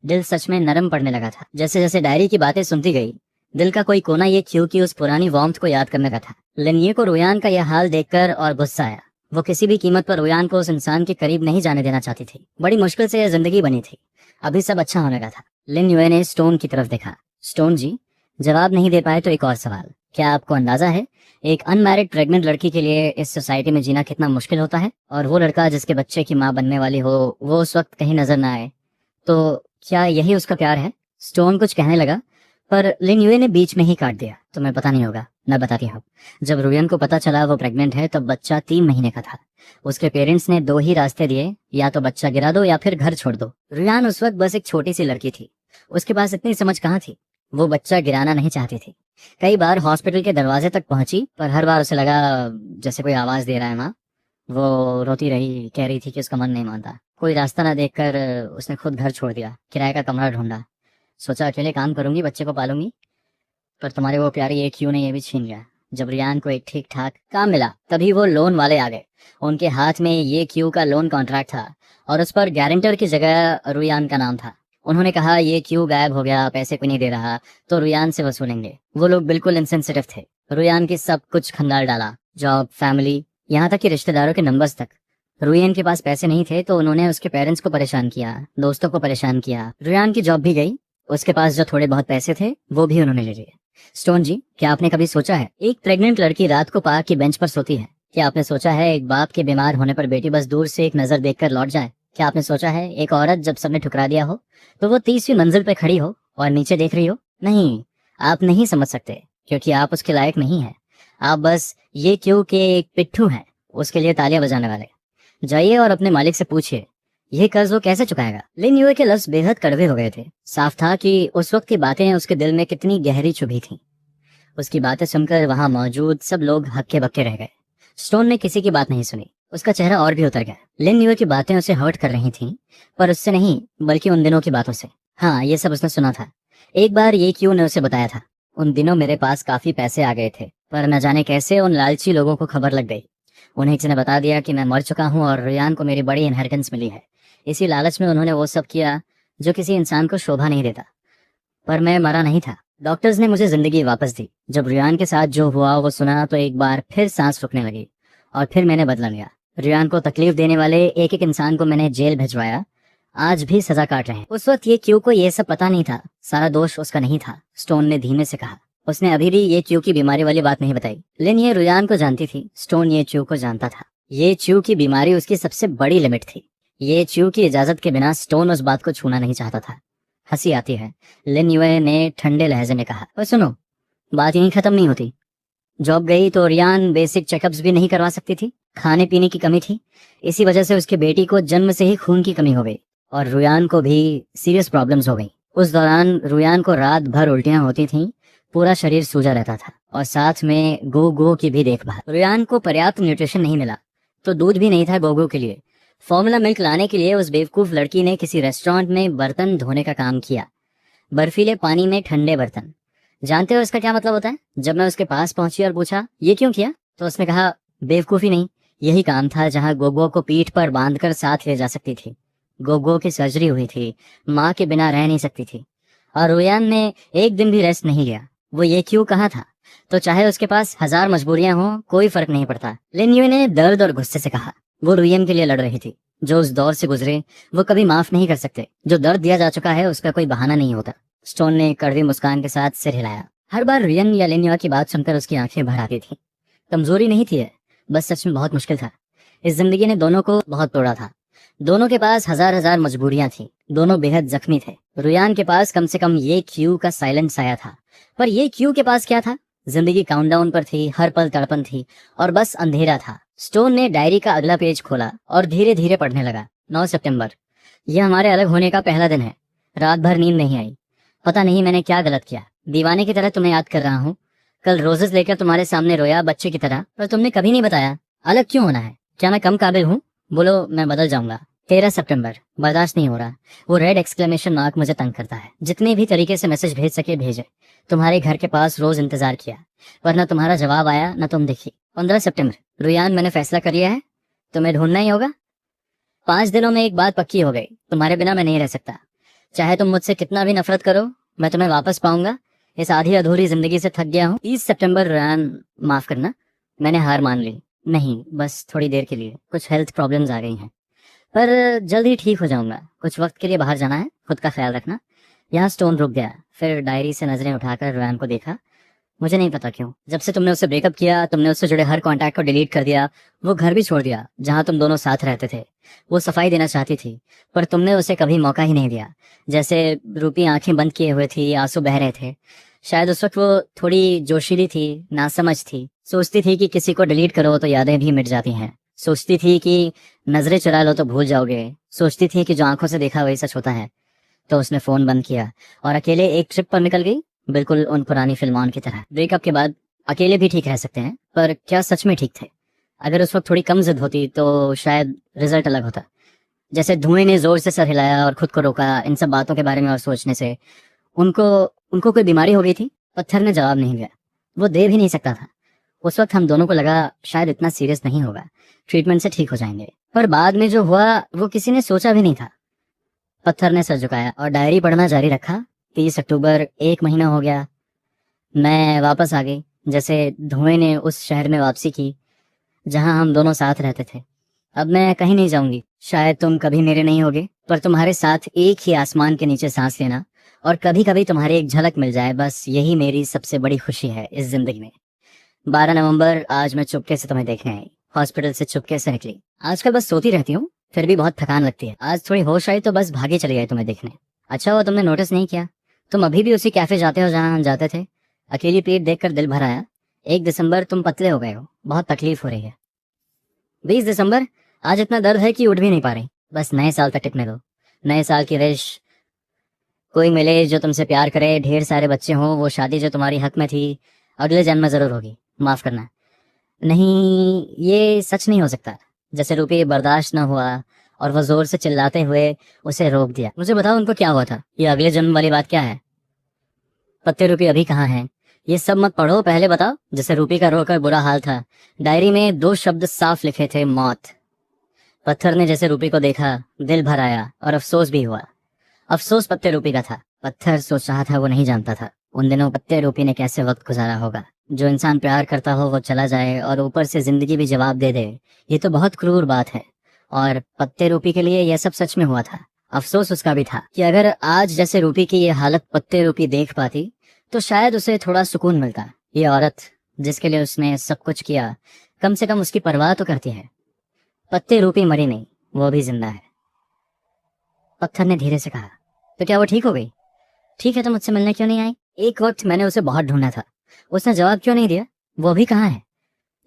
दिल सच में नरम पड़ने लगा था। जैसे जैसे डायरी की बातें सुनती गई, दिल का कोई कोना ये क्यों की उस पुरानी वार्मथ को याद करने लगा था। लिनिये को रुयान का यह हाल देखकर और गुस्सा आया। वो किसी भी कीमत पर रुयान को उस इंसान के करीब नहीं जाने देना चाहती थी। बड़ी मुश्किल से यह जिंदगी बनी थी, अभी सब अच्छा होने का था। लिन यूए ने स्टोन की तरफ देखा। स्टोन जी, जवाब नहीं दे पाए तो एक और सवाल। क्या आपको अंदाजा है एक अनमैरिड प्रेग्नेंट लड़की के लिए इस सोसाइटी में जीना कितना मुश्किल होता है? और वो लड़का जिसके बच्चे की माँ बनने वाली हो, वो उस वक्त कहीं नजर ना आए, तो क्या यही उसका प्यार है? स्टोन कुछ कहने लगा, पर लिन यूए ने बीच में ही काट दिया। तुम्हें पता नहीं होगा, मैं बताती हूँ। जब रुयान को पता चला वो प्रेग्नेंट है, तब बच्चा 3 महीने का था। उसके पेरेंट्स ने 2 ही रास्ते दिए, या तो बच्चा गिरा दो या फिर घर छोड़ दो। रुयान उस वक्त बस एक छोटी सी लड़की थी, उसके पास इतनी समझ कहाँ थी। वो बच्चा गिराना नहीं चाहती थी। कई बार हॉस्पिटल के दरवाजे तक पहुंची, पर हर बार उसे लगा जैसे कोई आवाज दे रहा है माँ। वो रोती रही, कह रही थी कि उसका मन नहीं मानता। कोई रास्ता ना देखकर उसने खुद घर छोड़ दिया, किराए का कमरा ढूंढा। सोचा अकेले काम करूंगी, बच्चे को पालूंगी, पर तुम्हारे वो प्यारी एक क्यों ने ये भी छीन लिया। जब रियान को एक ठीक ठाक काम मिला, तभी वो लोन वाले आ गए। उनके हाथ में ये क्यू का लोन कॉन्ट्रैक्ट था और उस पर गारंटर की जगह रुयान का नाम था। उन्होंने कहा ये क्यू गायब हो गया, पैसे कोई नहीं दे रहा, तो रुयान से वसूलेंगे। वो लोग बिल्कुल इंसेंसिटिव थे। रुयान की सब कुछ खंगाल डाला, जॉब, फैमिली, यहाँ तक कि रिश्तेदारों के नंबर्स तक। रुयान के पास पैसे नहीं थे तो उन्होंने उसके पेरेंट्स को परेशान किया, दोस्तों को परेशान किया। रुयान की जॉब भी गई, उसके पास जो थोड़े बहुत पैसे थे वो भी उन्होंने ले लिए। स्टोन जी, क्या आपने कभी सोचा है एक प्रेग्नेंट लड़की रात को पार्क की बेंच पर सोती है? क्या आपने सोचा है एक बाप के बीमार होने पर बेटी बस दूर से एक नजर देखकर लौट जाए? क्या आपने सोचा है एक औरत जब सबने ठुकरा दिया हो तो वो 30वीं मंजिल पे खड़ी हो और नीचे देख रही हो? नहीं, आप नहीं समझ सकते, क्योंकि आप उसके लायक नहीं है। आप बस ये क्यों के एक पिट्ठू हैं, उसके लिए तालियां बजाने वाले। जाइए और अपने मालिक से पूछिए ये कर्ज वो कैसे चुकाएगा। लिन यूए के लफ्ज बेहद कड़वे हो गए थे। साफ था कि उस वक्त की बातें उसके दिल में कितनी गहरी चुभी थी। उसकी बातें सुनकर वहां मौजूद सब लोग हक्के बक्के रह गए। स्टोन ने किसी की बात नहीं सुनी, उसका चेहरा और भी उतर गया। लिन यूए की बातें उसे हर्ट कर रही थीं, पर उससे नहीं, बल्कि उन दिनों की बातों से। हाँ, ये सब उसने सुना था। एक बार ये क्यों ने उसे बताया था, उन दिनों मेरे पास काफी पैसे आ गए थे, पर न जाने कैसे उन लालची लोगों को खबर लग गई। उन्हें किसी ने बता दिया कि मैं मर चुका हूँ और रियान को मेरी बड़ी इनहेरिटेंस मिली है। इसी लालच में उन्होंने वो सब किया जो किसी इंसान को शोभा नहीं देता। पर मैं मरा नहीं था। डॉक्टर्स ने मुझे जिंदगी वापस दी। जब रियान के साथ जो हुआ वो सुना तो एक बार फिर सांस रुकने लगी और फिर मैंने बदला लिया। रियान को तकलीफ देने वाले एक एक इंसान को मैंने जेल भिजवाया, आज भी सजा काट रहे हैं। उस वक्त ये क्यू को ये सब पता नहीं था, सारा दोष उसका नहीं था, स्टोन ने धीमे से कहा। उसने अभी भी ये क्यू की बीमारी वाली बात नहीं बताई। लिन ये रुयान को जानती थी, स्टोन ये च्यू को जानता था। ये च्यू की बीमारी उसकी सबसे बड़ी लिमिट थी। ये च्यू की इजाजत के बिना स्टोन उस बात को छूना नहीं चाहता था। हंसी आती है, लिन यूए ने ठंडे लहजे में कहा। और सुनो, बात यहीं खत्म नहीं होती। जॉब गई तो रियान बेसिक चेकअप्स भी नहीं करवा सकती थी, खाने पीने की कमी थी। इसी वजह से उसकी बेटी को जन्म से ही खून की कमी हो गई और रुयान को भी सीरियस प्रॉब्लम्स हो गई। उस दौरान रुयान को रात भर उल्टियां होती थीं, पूरा शरीर सूजा रहता था और साथ में गोगो की भी देखभाल। रुयान को पर्याप्त न्यूट्रिशन नहीं मिला तो दूध भी नहीं था गोगो के लिए। फॉर्मूला मिल्क लाने के लिए उस बेवकूफ लड़की ने किसी रेस्टोरेंट में बर्तन धोने का काम किया, बर्फीले पानी में ठंडे बर्तन। जानते हो इसका क्या मतलब होता है? जब मैं उसके पास पहुंची और पूछा ये क्यों किया, तो उसने कहा बेवकूफी नहीं, यही काम था जहां गोगो को पीठ पर बांधकर साथ ले जा सकती थी। गोगो की सर्जरी हुई थी, माँ के बिना रह नहीं सकती थी और रुयान ने एक दिन भी रेस्ट नहीं लिया। वो ये क्यों कहा था, तो चाहे उसके पास 1000 मजबूरियां हो, कोई फर्क नहीं पड़ता। लिन यूए ने दर्द और गुस्से से कहा। वो रुयन के लिए लड़ रही थी। जो उस दौर से गुजरे वो कभी माफ नहीं कर सकते। जो दर्द दिया जा चुका है उसका कोई बहाना नहीं होता। स्टोन ने कड़वी मुस्कान के साथ सिर हिलाया। हर बार रुयन या लिन यूए की बात सुनकर उसकी आंखें भर आती थी। कमजोरी नहीं थी, बस सच में बहुत मुश्किल था। इस जिंदगी ने दोनों को बहुत तोड़ा था। दोनों के पास हजार मजबूरियां थी। दोनों बेहद जख्मी थे। रुयान के पास कम से कम ये क्यू का साइलेंट साया था, पर ये क्यू के पास क्या था? जिंदगी काउंटडाउन पर थी, हर पल तड़पन थी और बस अंधेरा था। स्टोन ने डायरी का अगला पेज खोला और धीरे धीरे पढ़ने लगा। 9 सितंबर, यह हमारे अलग होने का पहला दिन है। रात भर नींद नहीं आई। पता नहीं मैंने क्या गलत किया। दीवाने की तरह तुम्हें याद कर रहा हूँ। कल रोजेस लेकर तुम्हारे सामने रोया बच्चे की तरह, पर तुमने कभी नहीं बताया। अलग क्यों होना है? क्या मैं कम काबिल हूँ? बोलो, मैं बदल जाऊंगा। 13 सितंबर, बर्दाश्त नहीं हो रहा। वो रेड एक्सक्लेमेशन मार्क मुझे तंग करता है। जितने भी तरीके से मैसेज भेज सके भेजे। तुम्हारे घर के पास रोज इंतजार किया, पर न तुम्हारा जवाब आया न तुम दिखी। 15 सितंबर, रुयान मैंने फैसला कर लिया है, तुम्हें ढूंढना ही होगा। 5 दिनों में एक बात पक्की हो गई, तुम्हारे बिना मैं नहीं रह सकता। चाहे तुम मुझसे कितना भी नफरत करो, मैं तुम्हें वापस पाऊंगा। इस आधी अधूरी जिंदगी से थक गया हूँ। 30 सितंबर, रुयान माफ करना, मैंने हार मान ली। नहीं, बस थोड़ी देर के लिए, कुछ हेल्थ प्रॉब्लम्स आ गई हैं, पर जल्द ही ठीक हो जाऊंगा। कुछ वक्त के लिए बाहर जाना है, खुद का ख्याल रखना। यहाँ स्टोन रुक गया, फिर डायरी से नजरें उठाकर रुयान को देखा। मुझे नहीं पता क्यों, जब से तुमने उससे ब्रेकअप किया, तुमने उससे जुड़े हर कांटेक्ट को डिलीट कर दिया। वो घर भी छोड़ दिया जहां तुम दोनों साथ रहते थे। वो सफाई देना चाहती थी, पर तुमने उसे कभी मौका ही नहीं दिया। जैसे रूपी आंखें बंद किए हुए थी, आंसू बह रहे थे। शायद उस वक्त वो थोड़ी जोशीली थी, नासमझ थी। सोचती थी कि किसी को डिलीट करो तो यादें भी मिट जाती हैं। सोचती थी कि नजरें चुरा लो तो भूल जाओगे। सोचती थी कि जो आंखों से देखा वही सच होता है। तो उसने फोन बंद किया और अकेले एक ट्रिप पर निकल गई, बिल्कुल उन पुरानी फिल्मों की तरह। ब्रेकअप के बाद अकेले भी ठीक रह सकते हैं, पर क्या सच में ठीक थे? अगर उस वक्त थोड़ी कम जिद होती तो शायद रिजल्ट अलग होता। जैसे धुएं ने जोर से सर हिलाया और खुद को रोका इन सब बातों के बारे में और सोचने से। उनको उनको कोई बीमारी हो गई थी? पत्थर ने जवाब नहीं दिया। वो दे भी नहीं सकता था। उस वक्त हम दोनों को लगा शायद इतना सीरियस नहीं होगा, ट्रीटमेंट से ठीक हो जाएंगे। पर बाद में जो हुआ वो किसी ने सोचा भी नहीं था। पत्थर ने सर झुकाया और डायरी पढ़ना जारी रखा। 30 अक्टूबर, 1 महीना हो गया। मैं वापस आ गई, जैसे धुएं ने उस शहर में वापसी की जहां हम दोनों साथ रहते थे। अब मैं कहीं नहीं जाऊंगी। शायद तुम कभी मेरे नहीं होगे, पर तुम्हारे साथ एक ही आसमान के नीचे सांस लेना और कभी कभी तुम्हारी एक झलक मिल जाए, बस यही मेरी सबसे बड़ी खुशी है इस जिंदगी में। 12 नवंबर, आज मैं चुपके से तुम्हें देखने आई। हॉस्पिटल से चुपके से निकली। आजकल बस सोती रहती हूँ, फिर भी बहुत थकान लगती है। आज थोड़ी होश आई तो बस भागी चली आई तुम्हें देखने। अच्छा हुआ तुमने नोटिस नहीं किया। तुम अभी भी उसी कैफे जाते हो जहां हम जाते थे। अकेली प्लेट देखकर दिल भर आया। 1 दिसंबर, तुम पतले हो गए हो, बहुत तकलीफ हो रही है। 20 दिसंबर, आज इतना दर्द है कि उठ भी नहीं पा रही। बस नए साल तक टिकने दो। नए साल की विश, कोई मिले जो तुमसे प्यार करे, ढेर सारे बच्चे हों, वो शादी जो तुम्हारी हक में थी अगले जन्म में जरूर होगी। माफ करना। नहीं, ये सच नहीं हो सकता। जैसे रूपी बर्दाश्त न हुआ और वो जोर से चिल्लाते हुए उसे रोक दिया। मुझे बताओ उनको क्या हुआ था? ये अगले जन्म वाली बात क्या है? पत्ते रूपी अभी कहाँ है? ये सब मत पढ़ो, पहले बताओ। जैसे रूपी का रोकर बुरा हाल था। डायरी में 2 शब्द साफ लिखे थे, मौत। पत्थर ने जैसे रूपी को देखा, दिल भर आया और अफसोस भी हुआ। अफसोस पत्ते रूपी का था। पत्थर सोच रहा था वो नहीं जानता था उन दिनों पत्ते रूपी ने कैसे वक्त गुजारा होगा। जो इंसान प्यार करता हो वो चला जाए और ऊपर से जिंदगी भी जवाब दे दे, ये तो बहुत क्रूर बात है। और पत्ते रूपी के लिए यह सब सच में हुआ था। अफसोस उसका भी था कि अगर आज जैसे रूपी की ये हालत पत्ते रूपी देख पाती तो शायद उसे थोड़ा सुकून मिलता। ये औरत जिसके लिए उसने सब कुछ किया, कम से कम उसकी परवाह तो करती है। पत्ते रूपी मरी नहीं, वो भी जिंदा है। पत्थर ने धीरे से कहा। तो क्या वो ठीक हो गई? ठीक है, तो मुझसे मिलने क्यों नहीं आई? एक वक्त मैंने उसे बहुत ढूंढा था, उसने जवाब क्यों नहीं दिया? वो अभी कहाँ है?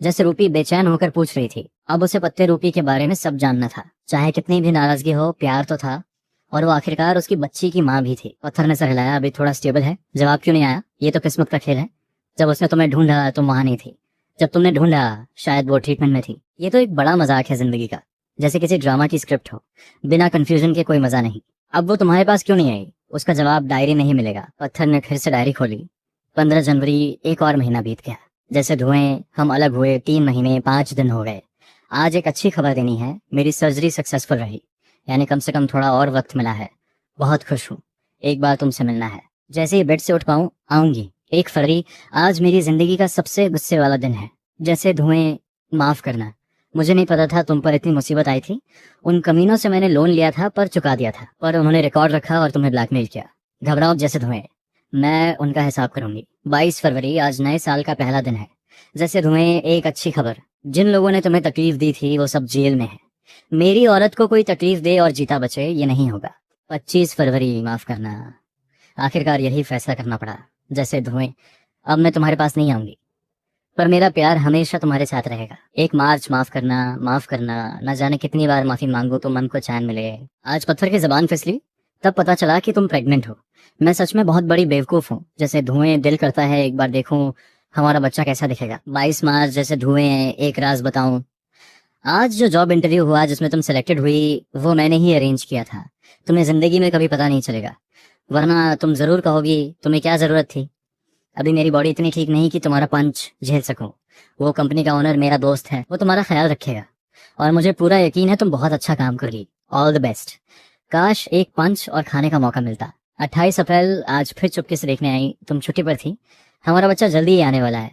जैसे रूपी बेचैन होकर पूछ रही थी। अब उसे पत्ते रूपी के बारे में सब जानना था। चाहे कितनी भी नाराजगी हो, प्यार तो था और वो आखिरकार उसकी बच्ची की माँ भी थी। पत्थर ने सर हिलाया। अभी थोड़ा स्टेबल है। जवाब क्यों नहीं आया? ये तो किस्मत का खेल है। जब उसने तुम्हें ढूंढा तुम वहां नहीं थी। जब तुमने ढूंढा शायद वो ट्रीटमेंट में थी। ये तो एक बड़ा मजाक है जिंदगी का, जैसे किसी ड्रामा की स्क्रिप्ट हो। बिना कंफ्यूजन के कोई मजा नहीं। अब वो तुम्हारे पास क्यों नहीं आई? उसका जवाब डायरी नहीं मिलेगा। पत्थर ने फिर से डायरी खोली। 15 जनवरी, एक और महीना बीत गया। जैसे धुएं हम अलग हुए 3 महीने 5 दिन हो गए। आज एक अच्छी खबर देनी है, मेरी सर्जरी सक्सेसफुल रही, यानी कम से कम थोड़ा और वक्त मिला है। बहुत खुश हूँ। एक बार तुमसे मिलना है। जैसे ही बेड से उठ पाऊं आऊंगी। 1 फरवरी, आज मेरी जिंदगी का सबसे गुस्से वाला दिन है। जैसे धुएं, माफ करना, मुझे नहीं पता था तुम पर इतनी मुसीबत आई थी। उन कमीनों से मैंने लोन लिया था पर चुका दिया था, पर उन्होंने रिकॉर्ड रखा और तुम्हें ब्लैकमेल किया। घबराओ जैसे धुएं, मैं उनका हिसाब करूंगी। 22 फरवरी, आज नए साल का पहला दिन है। जैसे धुएं, एक अच्छी खबर, जिन लोगों ने तुम्हें तकलीफ दी थी वो सब जेल में है। मेरी औरत को कोई तकलीफ दे और जीता बचे, ये नहीं होगा। 25 फरवरी, माफ करना, आखिरकार यही फैसला करना पड़ा। जैसे धुएं, अब मैं तुम्हारे पास नहीं आऊंगी, पर मेरा प्यार हमेशा तुम्हारे साथ रहेगा। 1 मार्च, माफ करना, माफ करना, न जाने कितनी बार माफी मांगू तो मन को चैन मिले। आज पत्थर की जबान फिसली, तब पता चला कि तुम प्रेग्नेंट हो। मैं सच में बहुत बड़ी बेवकूफ हूँ। जैसे धुएं, दिल करता है एक बार देखूं हमारा बच्चा कैसा दिखेगा। 22 मार्च, जैसे धुएं, एक राज बताऊं, आज जो जॉब इंटरव्यू हुआ जिसमें तुम सेलेक्टेड हुई वो मैंने ही अरेंज किया था। तुम्हें जिंदगी में कभी पता नहीं चलेगा, वरना तुम जरूर कहोगी तुम्हें क्या जरूरत थी। अभी मेरी बॉडी इतनी ठीक नहीं कि तुम्हारा पंच झेल सकूं। वो कंपनी का ओनर मेरा दोस्त है, वो तुम्हारा ख्याल रखेगा और मुझे पूरा यकीन है तुम बहुत अच्छा काम करोगी। All the best. काश एक पंच और खाने का मौका मिलता। 28 अप्रैल आज फिर चुपके से देखने आई, तुम छुट्टी पर थी। हमारा बच्चा जल्दी ही आने वाला है।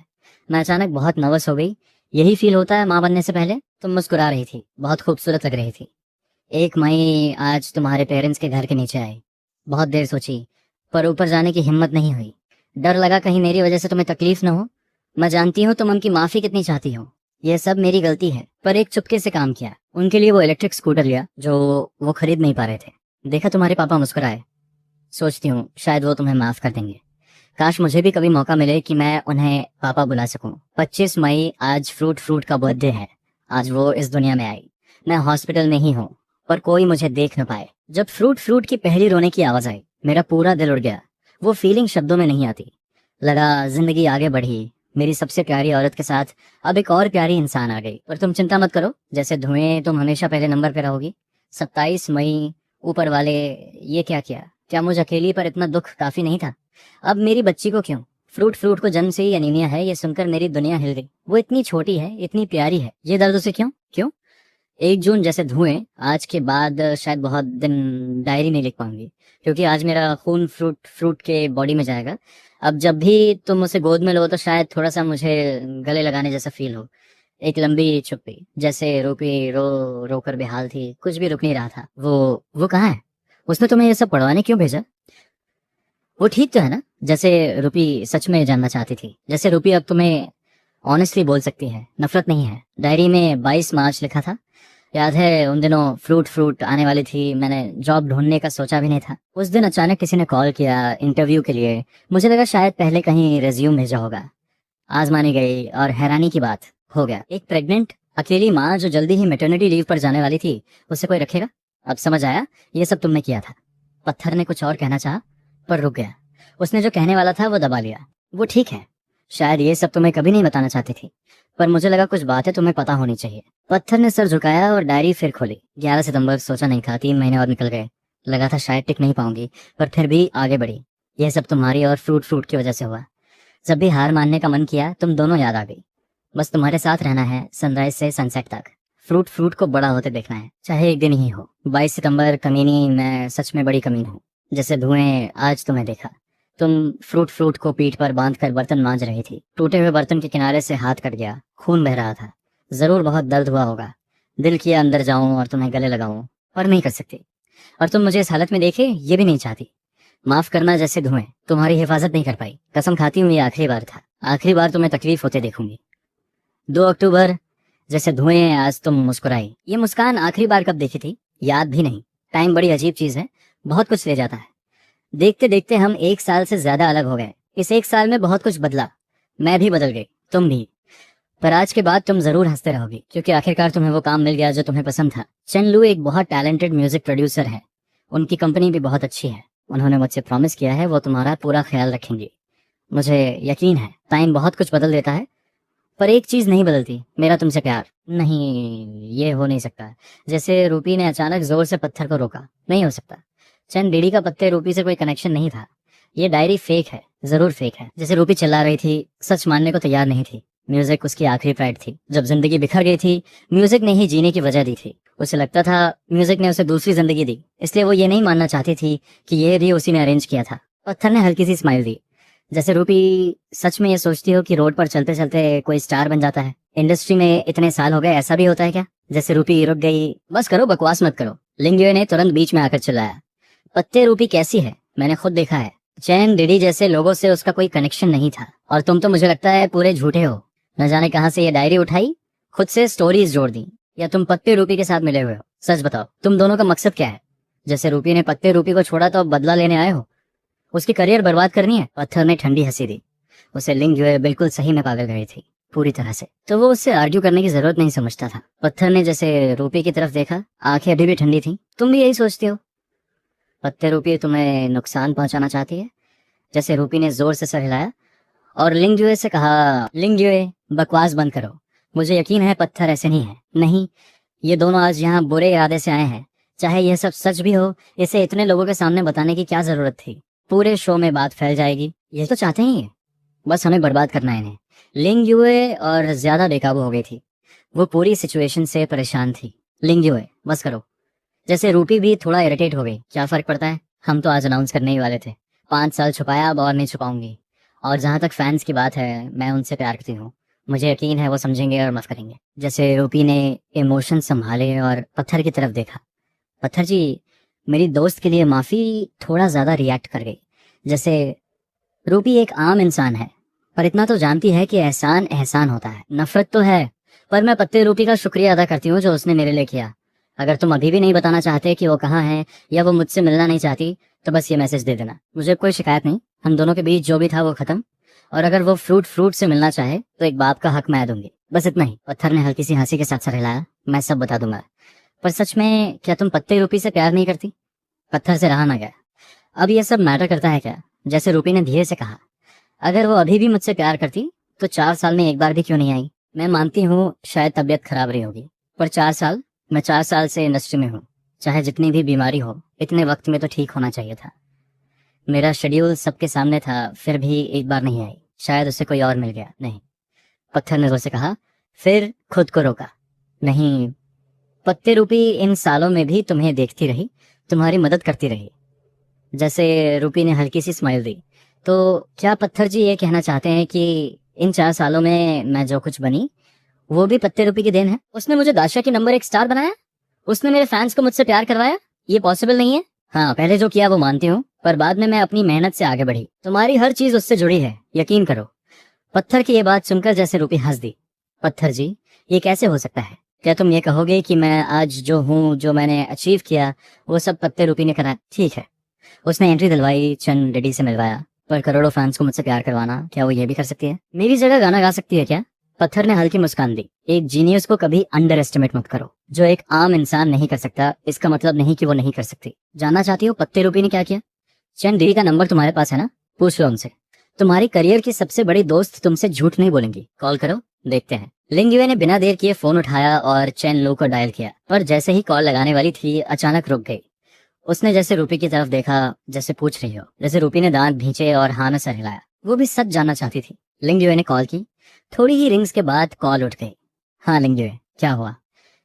मैं अचानक बहुत नर्वस हो गई। यही फील होता है माँ बनने से पहले। तुम मुस्कुरा रही थी, बहुत खूबसूरत लग रही थी। 1 मई आज तुम्हारे पेरेंट्स के घर के नीचे आई। बहुत देर सोची पर ऊपर जाने की हिम्मत नहीं हुई। डर लगा कहीं मेरी वजह से तुम्हें तकलीफ न हो। मैं जानती हूँ तुम उनकी माफी कितनी चाहती हो। यह सब मेरी गलती है, पर एक चुपके से काम किया। उनके लिए वो इलेक्ट्रिक स्कूटर लिया जो वो खरीद नहीं पा रहे थे। देखा तुम्हारे पापा मुस्कुराए। सोचती हूँ शायद वो तुम्हें माफ कर देंगे। काश मुझे भी कभी मौका मिले कि मैं उन्हें पापा बुला सकूं। 25 मई आज फ्रूट का बर्थडे है। आज वो इस दुनिया में आई। मैं हॉस्पिटल में ही हूँ पर कोई मुझे देख न पाए। जब फ्रूट की पहली रोने की आवाज आई मेरा पूरा दिल उड़ गया। वो फीलिंग शब्दों में नहीं आती। लगा जिंदगी आगे बढ़ी। मेरी सबसे प्यारी औरत के साथ अब एक और प्यारी इंसान आ गई। पर तुम चिंता मत करो, जैसे धुएं तुम हमेशा पहले नंबर पे रहोगी। 27 मई ऊपर वाले ये क्या किया? क्या मुझे अकेली पर इतना दुख काफी नहीं था? अब मेरी बच्ची को क्यों? फ्रूट को जन्म से ही एनीमिया है, ये सुनकर मेरी दुनिया हिल गई। वो इतनी छोटी है, इतनी प्यारी है, ये दर्द उसे क्यों क्यों? 1 जून जैसे धुएं आज के बाद शायद बहुत दिन डायरी नहीं लिख पाऊंगी, क्योंकि आज मेरा खून फ्रूट के बॉडी में जाएगा। अब जब भी तुम उसे गोद में लो तो शायद थोड़ा सा मुझे गले लगाने जैसा फील हो। एक लंबी चुप्पी, जैसे रूपी रो रो कर बेहाल थी, कुछ भी रुक नहीं रहा था। वो कहाँ है? उसने तुम्हें ये सब पढ़वाने क्यों भेजा? वो ठीक तो है ना? जैसे रूपी सच में जानना चाहती थी। जैसे रूपी अब तुम्हें ऑनेस्टली बोल सकती है, नफरत नहीं है। डायरी में 22 मार्च लिखा था। याद है उन दिनों फ्रूट आने वाली थी। मैंने जॉब ढूंढने का सोचा भी नहीं था। उस दिन अचानक किसी ने कॉल किया इंटरव्यू के लिए। मुझे लगा शायद पहले कहीं रिज्यूम भेजा होगा। आज मानी गई और हैरानी की बात हो गया। एक प्रेग्नेंट अकेली माँ जो जल्दी ही मैटरनिटी लीव पर जाने वाली थी, उससे कोई रखेगा? अब समझ आया ये सब तुमने किया था। पत्थर ने कुछ और कहना चाहा पर रुक गया। उसने जो कहने वाला था वो दबा लिया। वो ठीक है, शायद ये सब तुम्हें कभी नहीं बताना चाहती थी, पर मुझे लगा कुछ बातें तुम्हें पता होनी चाहिए। पत्थर ने सर झुकाया और डायरी फिर खोली। 11 सितंबर। सोचा नहीं था 3 महीने और निकल गए। लगा था शायद टिक नहीं पाऊंगी, पर फिर भी आगे बढ़ी। यह सब तुम्हारी और फ्रूट की वजह से हुआ। जब भी हार मानने का मन किया तुम दोनों याद आ गई। बस तुम्हारे साथ रहना है सनराइज से सनसेट तक। फ्रूट को बड़ा होते देखना है, चाहे एक दिन ही हो। 22 सितंबर। कमीनी, मैं सच में बड़ी कमीन हूँ। जैसे धुएं आज तुम्हें देखा। तुम फ्रूट को पीठ पर बांध कर बर्तन मांज रही थी। टूटे हुए बर्तन के किनारे से हाथ कट गया, खून बह रहा था। जरूर बहुत दर्द हुआ होगा। दिल किया अंदर जाऊं और तुम्हें गले लगाऊं, पर नहीं कर सकती। और तुम मुझे इस हालत में देखे ये भी नहीं चाहती। माफ करना जैसे धुएं, तुम्हारी हिफाजत नहीं कर पाई। कसम खाती हूँ ये आखिरी बार था। आखिरी बार तुम्हें तकलीफ होते देखूंगी। 2 अक्टूबर। जैसे धुएं आज तुम मुस्कुराई। ये मुस्कान आखिरी बार कब देखी थी याद भी नहीं। टाइम बड़ी अजीब चीज है, बहुत कुछ ले जाता है। देखते देखते हम 1 साल से ज्यादा अलग हो गए। इस 1 साल में बहुत कुछ बदला। मैं भी बदल गई, तुम भी। पर आज के बाद तुम जरूर हंसते रहोगी, क्योंकि आखिरकार तुम्हें वो काम मिल गया जो तुम्हें पसंद था। चेन लू एक बहुत टैलेंटेड म्यूजिक प्रोड्यूसर है। उनकी कंपनी भी बहुत अच्छी है। उन्होंने मुझसे प्रॉमिस किया है वो तुम्हारा पूरा ख्याल रखेंगे। मुझे यकीन है टाइम बहुत कुछ बदल देता है, पर एक चीज नहीं बदलती, मेरा तुमसे प्यार। नहीं, ये हो नहीं सकता। जैसे रूपी ने अचानक जोर से पत्थर को रोका। नहीं हो सकता। चंद बीड़ी का पत्ते रूपी से कोई कनेक्शन नहीं था। ये डायरी फेक है, जरूर फेक है। जैसे रूपी चिल्ला रही थी, सच मानने को तैयार नहीं थी। म्यूजिक उसकी आखिरी प्राइड थी। जब जिंदगी बिखर गई थी, म्यूजिक ने ही जीने की वजह दी थी। उसे लगता था म्यूजिक ने उसे दूसरी जिंदगी दी, इसलिए वो ये नहीं मानना चाहती थी कि ये भी उसी ने अरेंज किया था। पत्थर ने हल्की सी स्माइल दी। जैसे रूपी सच में ये सोचती हो कि रोड पर चलते चलते कोई स्टार बन जाता है। इंडस्ट्री में इतने साल हो गए, ऐसा भी होता है क्या? जैसे रूपी रुक गई। बस करो, बकवास मत करो। लिंगयुए ने तुरंत बीच में आकर चिल्लाया। पत्ते रूपी कैसी है? मैंने खुद देखा है। चैन डिडी जैसे लोगों से उसका कोई कनेक्शन नहीं था। और तुम तो मुझे लगता है पूरे झूठे हो। न जाने कहां से ये डायरी उठाई, खुद से स्टोरीज जोड़ दी, या तुम पत्ते रूपी के साथ मिले हुए हो? सच बताओ, तुम दोनों का मकसद क्या है? जैसे रूपी ने पत्ते रूपी को छोड़ा तो अब बदला लेने आए हो? उसकी करियर बर्बाद करनी है? पत्थर ने ठंडी हंसी दी। उसे लिंग जो है बिल्कुल सही में पागल गई थी, पूरी तरह से। तो वो उससे आर्ग्यू करने की जरूरत नहीं समझता था। पत्थर ने जैसे रूपी की तरफ देखा, आंखें अभी भी ठंडी थी। तुम भी यही सोचती हो? पत्ते रूपी तुम्हें नुकसान पहुंचाना चाहती है? जैसे रूपी ने जोर से सर हिलाया और लिंगजुए से कहा, लिंगजुए बकवास बंद करो। मुझे यकीन है पत्थर ऐसे नहीं है। नहीं, ये दोनों आज यहाँ बुरे इरादे से आए हैं। चाहे यह सब सच भी हो, इसे इतने लोगों के सामने बताने की क्या जरूरत थी? पूरे शो में बात फैल जाएगी। ये तो चाहते ही है, बस हमें बर्बाद करना है इन्हें। लिंग युए और ज्यादा बेकाबू हो गई थी। वो पूरी सिचुएशन से परेशान थी। लिंग युए, बस करो। जैसे रूपी भी थोड़ा इरिटेट हो गई। क्या फर्क पड़ता है, हम तो आज अनाउंस करने ही वाले थे। 5 साल छुपाया, अब और नहीं छुपाऊंगी। और जहां तक फैंस की बात है, मैं उनसे प्यार करती हूँ। मुझे यकीन है वो समझेंगे और माफ करेंगे। जैसे रूपी ने इमोशन संभाले और पत्थर की तरफ देखा। पत्थर जी, मेरी दोस्त के लिए माफी, थोड़ा ज्यादा रिएक्ट कर गई। जैसे रूपी एक आम इंसान है, पर इतना तो जानती है कि एहसान एहसान होता है। नफरत तो है, पर मैं पत्ते रूपी का शुक्रिया अदा करती हूँ जो उसने मेरे लिए किया। अगर तुम अभी भी नहीं बताना चाहते कि वो कहाँ है या वो मुझसे मिलना नहीं चाहती, तो बस ये मैसेज दे देना। मुझे कोई शिकायत नहीं, हम दोनों के बीच जो भी था वो खत्म। और अगर वो फ्रूट से मिलना चाहे तो एक बाप का हक मैं दूंगी। बस इतना ही। पत्थर ने हल्की सी हंसी के साथ सर हिलाया। मैं सब बता दूंगा। पर सच में क्या तुम पत्ते रूपी से प्यार नहीं करती? पत्थर से रहा ना गया। अब ये सब मैटर करता है क्या? जैसे रूपी ने धीरे से कहा, अगर वो अभी भी मुझसे प्यार करती तो 4 साल में एक बार भी क्यों नहीं आई? मैं मानती हूँ शायद तबीयत खराब रही होगी, पर 4 साल, मैं 4 साल से इंडस्ट्री में हूँ। चाहे जितनी भी बीमारी हो, इतने वक्त में तो ठीक होना चाहिए था। मेरा शेड्यूल सबके सामने था, फिर भी एक बार नहीं आई। शायद उसे कोई और मिल गया। नहीं, पत्थर ने जोर से कहा, फिर खुद को रोका। नहीं, पत्ते रूपी इन सालों में भी तुम्हें देखती रही, तुम्हारी मदद करती रही। जैसे रूपी ने हल्की सी स्माइल दी। तो क्या पत्थर जी ये कहना चाहते हैं कि इन 4 सालों में मैं जो कुछ बनी वो भी पत्ते रूपी की देन है? उसने मुझे दाशा की नंबर 1 स्टार बनाया, उसने मेरे फैंस को मुझसे प्यार करवाया। ये पॉसिबल नहीं है। हाँ, पहले जो किया वो मानती हूँ, पर बाद में मैं अपनी मेहनत से आगे बढ़ी। तुम्हारी हर चीज उससे जुड़ी है, यकीन करो। पत्थर की ये बात सुनकर जैसे रूपी हंस दी। पत्थर जी, ये कैसे हो सकता है? क्या तुम ये कहोगे कि मैं आज जो हूँ, जो मैंने अचीव किया, वो सब पत्ते रूपी ने करा? ठीक है, उसने एंट्री दिलवाई, चंद डेडी से मिलवाया, पर करोड़ों फैंस को मुझसे प्यार करवाना, क्या वो ये भी कर सकती है? मेरी जगह गाना गा सकती है क्या? पत्थर ने हल्की मुस्कान दी। एक जीनियस को कभी अंडर एस्टिमेट मत करो। जो एक आम इंसान नहीं कर सकता, इसका मतलब नहीं कि वो नहीं कर सकती। जानना चाहती हो पत्ते रूपी ने क्या किया? चंद डेडी का नंबर तुम्हारे पास है ना? पूछ लो उनसे। तुम्हारी करियर की सबसे बड़ी दोस्त तुमसे झूठ नहीं बोलेंगी। कॉल करो, देखते हैं। लिंग युए ने बिना देर किए फोन उठाया और चेन लू को डायल किया, पर जैसे ही कॉल लगाने वाली थी, अचानक रुक गई। उसने जैसे रूपी की तरफ देखा, जैसे पूछ रही हो। जैसे रूपी ने दांत भींचे और हाँ में सर हिलाया। वो भी सच जानना चाहती थी। लिंग युए ने कॉल की। थोड़ी ही रिंग्स के बाद कॉल उठ गई। हाँ लिंग युए, क्या हुआ?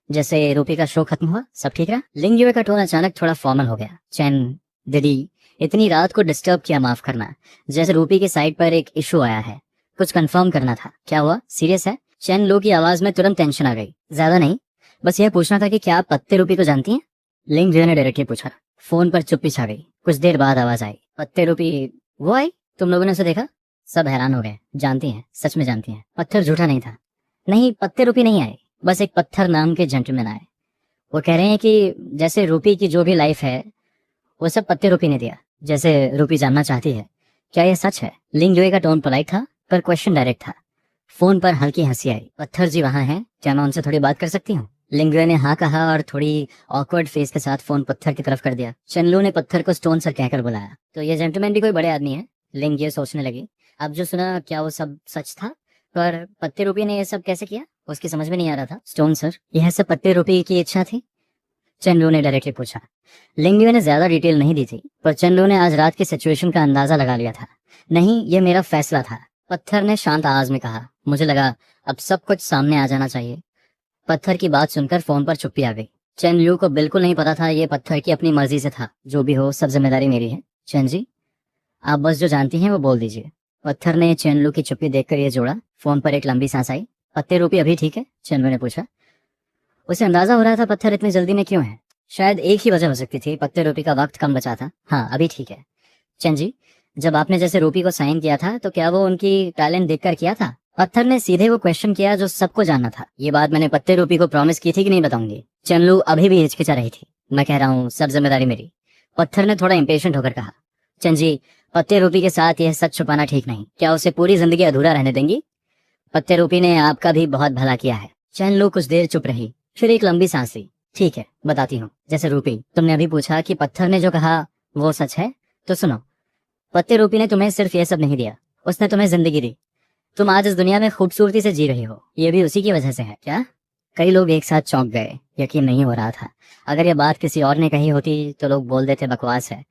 जैसे रूपी का शो खत्म हुआ, सब ठीक रहा? लिंग युए का टोन अचानक थोड़ा फॉर्मल हो गया। चैन दीदी, इतनी रात को डिस्टर्ब किया, माफ करना। जैसे रूपी की साइड पर एक इशू आया है, कुछ कंफर्म करना था। क्या हुआ, सीरियस है? चैन लो की आवाज में तुरंत टेंशन आ गई। ज्यादा नहीं, बस यह पूछना था कि क्या आप पत्ते रूपी को जानती हैं? लिंग युए ने डायरेक्टली पूछा। फोन पर चुप्पी छा गई। कुछ देर बाद आवाज आई, पत्ते रूपी वो आई? तुम लोगों ने उसे देखा? सब हैरान हो गए। जानती हैं, सच में जानती हैं। पत्थर झूठा नहीं था। नहीं, पत्ते रूपी नहीं आए, बस एक पत्थर नाम के जेंटलमैन आए। वो कह रहे हैं कि जैसे रूपी की जो भी लाइफ है वो सब पत्ते रूपी ने दिया। जैसे रूपी जानना चाहती है, क्या ये सच है? लिंग युए का टोन पोलाइट था, पर क्वेश्चन डायरेक्ट था। फोन पर हल्की हंसी आई। पत्थर जी वहां हैं, क्या मैं उनसे थोड़ी बात कर सकती हूँ? लिंग युए ने हाँ कहा और थोड़ी ऑकवर्ड फेस के साथ फोन पत्थर की तरफ कर दिया। चनलू ने पत्थर को स्टोन सर कहकर बुलाया। तो ये जेंटलमैन भी कोई बड़े आदमी है? लिंग ये सोचने लगी। अब जो सुना, क्या वो सब सच था? पर पत्ते रूपी ने ये सब कैसे किया? उसकी समझ में नहीं आ रहा था। स्टोन सर, यह सब पत्ते रूपी की इच्छा थी? चंदू ने डायरेक्टली पूछा। लिंगयू ने ज्यादा डिटेल नहीं दी थी, पर चंदू ने आज रात की सिचुएशन का अंदाजा लगा लिया था। नहीं, ये मेरा फैसला था, पत्थर ने शांत आवाज में कहा। मुझे लगा अब सब कुछ सामने आ जाना चाहिए। पत्थर की बात सुनकर फोन पर चुप्पी आ गई। चेन लू को बिल्कुल नहीं पता था ये पत्थर की अपनी मर्जी से था। जो भी हो, सब जिम्मेदारी मेरी है। चेन जी, आप बस जो जानती हैं वो बोल दीजिए। पत्थर ने चेन लू की चुप्पी देखकर ये जोड़ा। फोन पर एक लंबी सांस आई। पत्ते रूपी अभी ठीक है? चेन लू ने पूछा। उसे अंदाजा हो रहा था पत्थर इतनी जल्दी में क्यों है। शायद एक ही वजह हो सकती थी, पत्ते रूपी का वक्त कम बचा था। हाँ, अभी ठीक है। चेन जी, जब आपने जैसे रूपी को साइन किया था तो क्या वो उनकी टैलेंट देखकर किया था? पत्थर ने सीधे वो क्वेश्चन किया जो सबको जानना था। ये बात मैंने पत्ते रूपी को प्रॉमिस की थी कि नहीं बताऊंगी। चनलू अभी भी हिचकिचा रही थी। मैं कह रहा हूँ, सब जिम्मेदारी मेरी। पत्थर ने थोड़ा इम्पेशेंट होकर कहा। चंद जी, पत्ते रूपी के साथ यह सच छुपाना ठीक नहीं। क्या उसे पूरी जिंदगी अधूरा रहने देंगी? पत्ते रूपी ने आपका भी बहुत भला किया है। चनलू कुछ देर चुप रही, फिर एक लंबी सांस ली। ठीक है, बताती हूँ। जैसे रूपी, तुमने अभी पूछा कि पत्थर ने जो कहा वो सच है, तो सुनो। पत्ते रूपी ने तुम्हें सिर्फ ये सब नहीं दिया, उसने तुम्हें जिंदगी दी। तुम आज इस दुनिया में खूबसूरती से जी रही हो, ये भी उसी की वजह से है क्या? कई लोग एक साथ चौंक गए। यकीन नहीं हो रहा था। अगर ये बात किसी और ने कही होती तो लोग बोल देते बकवास है।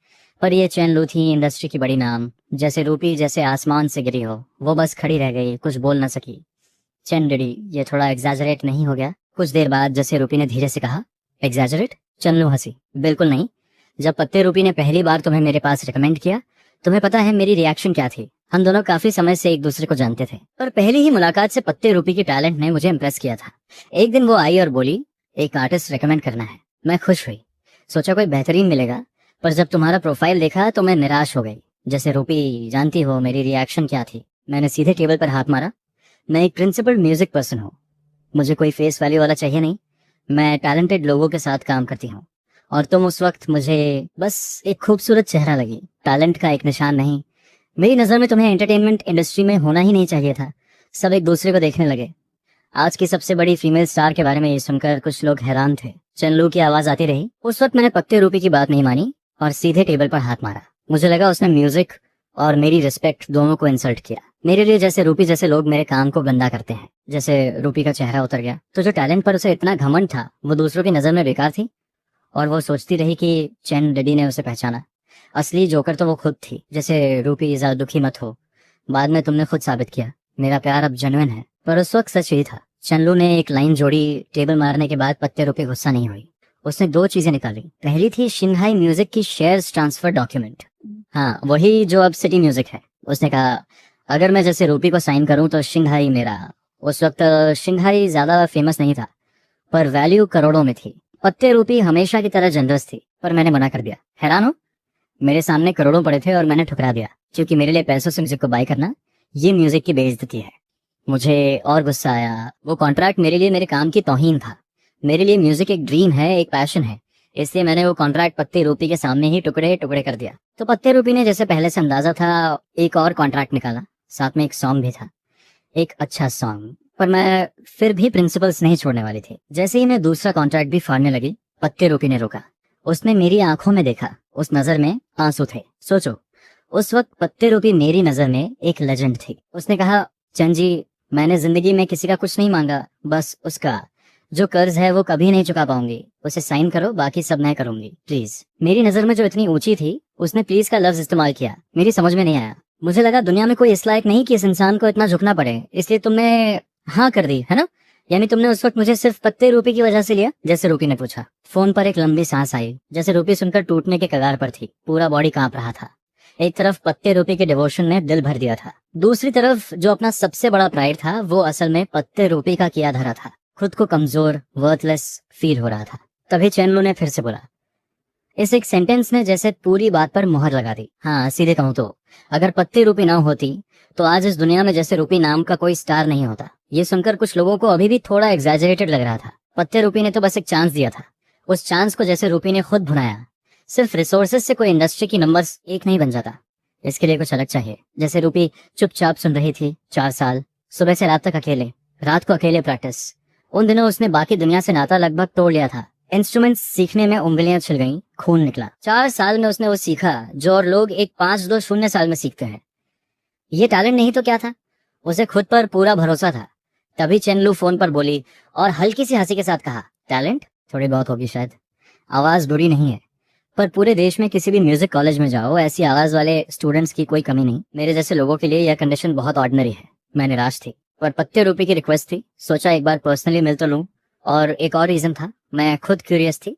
पर ये चेन लू थी, इंडस्ट्री की बड़ी नाम, जैसे रूपी जैसे आसमान से गिरी हो। वो बस खड़ी रह गई, कुछ बोल ना सकी। चेन डिडी, ये थोड़ा एग्जैजरेट नहीं हो गया? कुछ देर बाद जैसे रूपी ने धीरे से कहा, एग्जैजरेट? चन्नू हंसी। बिल्कुल नहीं। जब पत्ते रूपी ने पहली बार तुम्हें मेरे पास रिकमेंड किया, तुम्हें पता है मेरी रिएक्शन क्या थी? हम दोनों काफी समय से एक दूसरे को जानते थे, पर पहली ही मुलाकात से पत्ते रूपी की टैलेंट ने मुझे इम्प्रेस किया था। एक दिन वो आई और बोली, एक आर्टिस्ट रेकमेंड करना है। मैं खुश हुई, सोचा कोई बेहतरीन मिलेगा। पर जब तुम्हारा प्रोफाइल देखा तो मैं निराश हो गई। जैसे रूपी, जानती हो मेरी रिएक्शन क्या थी? मैंने सीधे टेबल पर हाथ मारा। मैं एक प्रिंसिपल म्यूजिक पर्सन हूँ, मुझे कोई फेस वैल्यू वाला चाहिए नहीं। मैं टैलेंटेड लोगों के साथ काम करती हूँ, और तुम उस वक्त मुझे बस एक खूबसूरत चेहरा लगी, टैलेंट का एक निशान नहीं। मेरी नजर में तुम्हें एंटरटेनमेंट इंडस्ट्री में होना ही नहीं चाहिए था। सब एक दूसरे को देखने लगे। आज की सबसे बड़ी फीमेल स्टार के बारे में ये सुनकर कुछ लोग हैरान थे। चनलू की आवाज आती रही। उस वक्त मैंने पत्ते रूपी की बात नहीं मानी और सीधे टेबल पर हाथ मारा। मुझे लगा उसने म्यूजिक और मेरी रिस्पेक्ट दोनों को इंसल्ट किया। मेरे लिए जैसे रूपी जैसे लोग मेरे काम को गंदा करते हैं। जैसे रूपी का चेहरा उतर गया। तो जो टैलेंट पर उसे इतना घमंड था, वो दूसरों की नजर में बेकार थी। और वो सोचती रही कि चैन डैडी ने उसे पहचाना। असली जोकर तो वो खुद थी। जैसे रूपी, ज्यादा दुखी मत हो, बाद में तुमने खुद साबित किया मेरा प्यार अब जेन्युइन है। पर उस वक्त सच ही था। चनलू ने एक लाइन जोड़ी। टेबल मारने के बाद पत्ते रूपी गुस्सा नहीं हुई। उसने दो चीजें निकाली। पहली थी शिंघाई म्यूजिक की शेयर्स ट्रांसफर डॉक्यूमेंट। हाँ, वही जो अब सिटी म्यूजिक है। उसने कहा, अगर मैं जैसे रूपी को साइन करूं तो शिंघाई मेरा। उस वक्त शिंघाई ज्यादा फेमस नहीं था, पर वैल्यू करोड़ों में थी। पत्ते रूपी हमेशा की तरह जनरस थी, पर मैंने मना कर दिया। हैरान हो? मेरे सामने करोड़ों पड़े थे और मैंने ठुकरा दिया, क्योंकि मेरे लिए पैसों से म्यूजिक को बाय करना ये म्यूजिक की बेइज्जती है। मुझे और गुस्सा आया। वो कॉन्ट्रैक्ट मेरे लिए मेरे काम की तौहीन था। मेरे लिए म्यूजिक एक ड्रीम है, एक पैशन है। इसलिए मैंने वो कॉन्ट्रैक्ट पत्ते रूपी के सामने ही टुकड़े टुकड़े कर दिया। तो पत्ते रूपी ने जैसे पहले से अंदाजा था, एक और कॉन्ट्रैक्ट निकाला। साथ में एक सॉन्ग भी था, एक अच्छा सॉन्ग। पर मैं फिर भी प्रिंसिपल्स नहीं छोड़ने वाली थी। जैसे ही मैं दूसरा कॉन्ट्रैक्ट भी फाड़ने लगी, पत्ते रूपी ने रोका। उसने मेरी आंखों में देखा, उस नजर में आंसू थे। सोचो, उस वक्त पत्ते रूपी मेरी नजर में एक लेजेंड थी। उसने कहा, चंजी, मैंने जिंदगी में किसी का कुछ नहीं मांगा, बस उसका जो कर्ज है वो कभी नहीं चुका पाऊंगी। उसे साइन करो, बाकी सब मैं करूंगी, प्लीज। मेरी नजर में जो इतनी ऊंची थी, उसने प्लीज का लफ्ज इस्तेमाल किया। मेरी समझ में नहीं आया। मुझे लगा दुनिया में कोई इस लायक नहीं कि इस इंसान को इतना झुकना पड़े, इसलिए तुमने हाँ कर दी, है ना? यानी तुमने उस वक्त मुझे सिर्फ पत्ते रूपी की वजह से लिया? जैसे रूपी ने पूछा। फोन पर एक लंबी सांस आई। जैसे रूपी सुनकर टूटने के कगार पर थी। पूरा बॉडी कांप रहा था। एक तरफ पत्ते रूपी के डिवोशन ने दिल भर दिया था, दूसरी तरफ जो अपना सबसे बड़ा प्राइड था, वो असल में पत्ते रूपी का किया धरा था। खुद को कमजोर, वर्थलेस फील हो रहा था। तभी चैनलू ने फिर से बोला। इस एक सेंटेंस ने जैसे पूरी बात पर मोहर लगा दी। हाँ, सीधे कहूँ तो अगर पत्ते रूपी ना होती तो आज इस दुनिया में जैसे रूपी नाम का कोई स्टार नहीं होता। ये सुनकर कुछ लोगों को अभी भी थोड़ा एग्जैजरेटेड लग रहा था। पत्ते रूपी ने तो बस एक चांस दिया था। उस चांस को जैसे रूपी ने खुद भुनाया। सिर्फ रिसोर्सेज से कोई इंडस्ट्री की नंबर्स एक नहीं बन जाता। इसके लिए कुछ अलग चाहिए। जैसे रूपी चुपचाप सुन रही थी 4 साल, सुबह से रात तक अकेले, रात को अकेले प्रैक्टिस। उन दिनों उसने बाकी दुनिया से नाता लगभग तोड़ लिया था। इंस्ट्रूमेंट्स सीखने में उंगलियां छिल गईं, खून निकला। 4 साल में उसने वो सीखा जो और लोग एक 5-2-0 साल में सीखते हैं। ये टैलेंट नहीं तो क्या था? उसे खुद पर पूरा भरोसा था। तभी चेनलू फोन पर बोली और हल्की सी हंसी के साथ कहा, टैलेंट थोड़ी बहुत होगी शायद, आवाज बुरी नहीं है, पर पूरे देश में किसी भी म्यूजिक कॉलेज में जाओ, ऐसी आवाज वाले स्टूडेंट्स की कोई कमी नहीं। मेरे जैसे लोगों के लिए यह कंडीशन बहुत ऑर्डिनरी है। मैं निराश थी, पर पत्ते रूपी की रिक्वेस्ट थी, सोचा एक बार पर्सनली मिल तो लूं। और एक और रीजन था, मैं खुद क्यूरियस थी।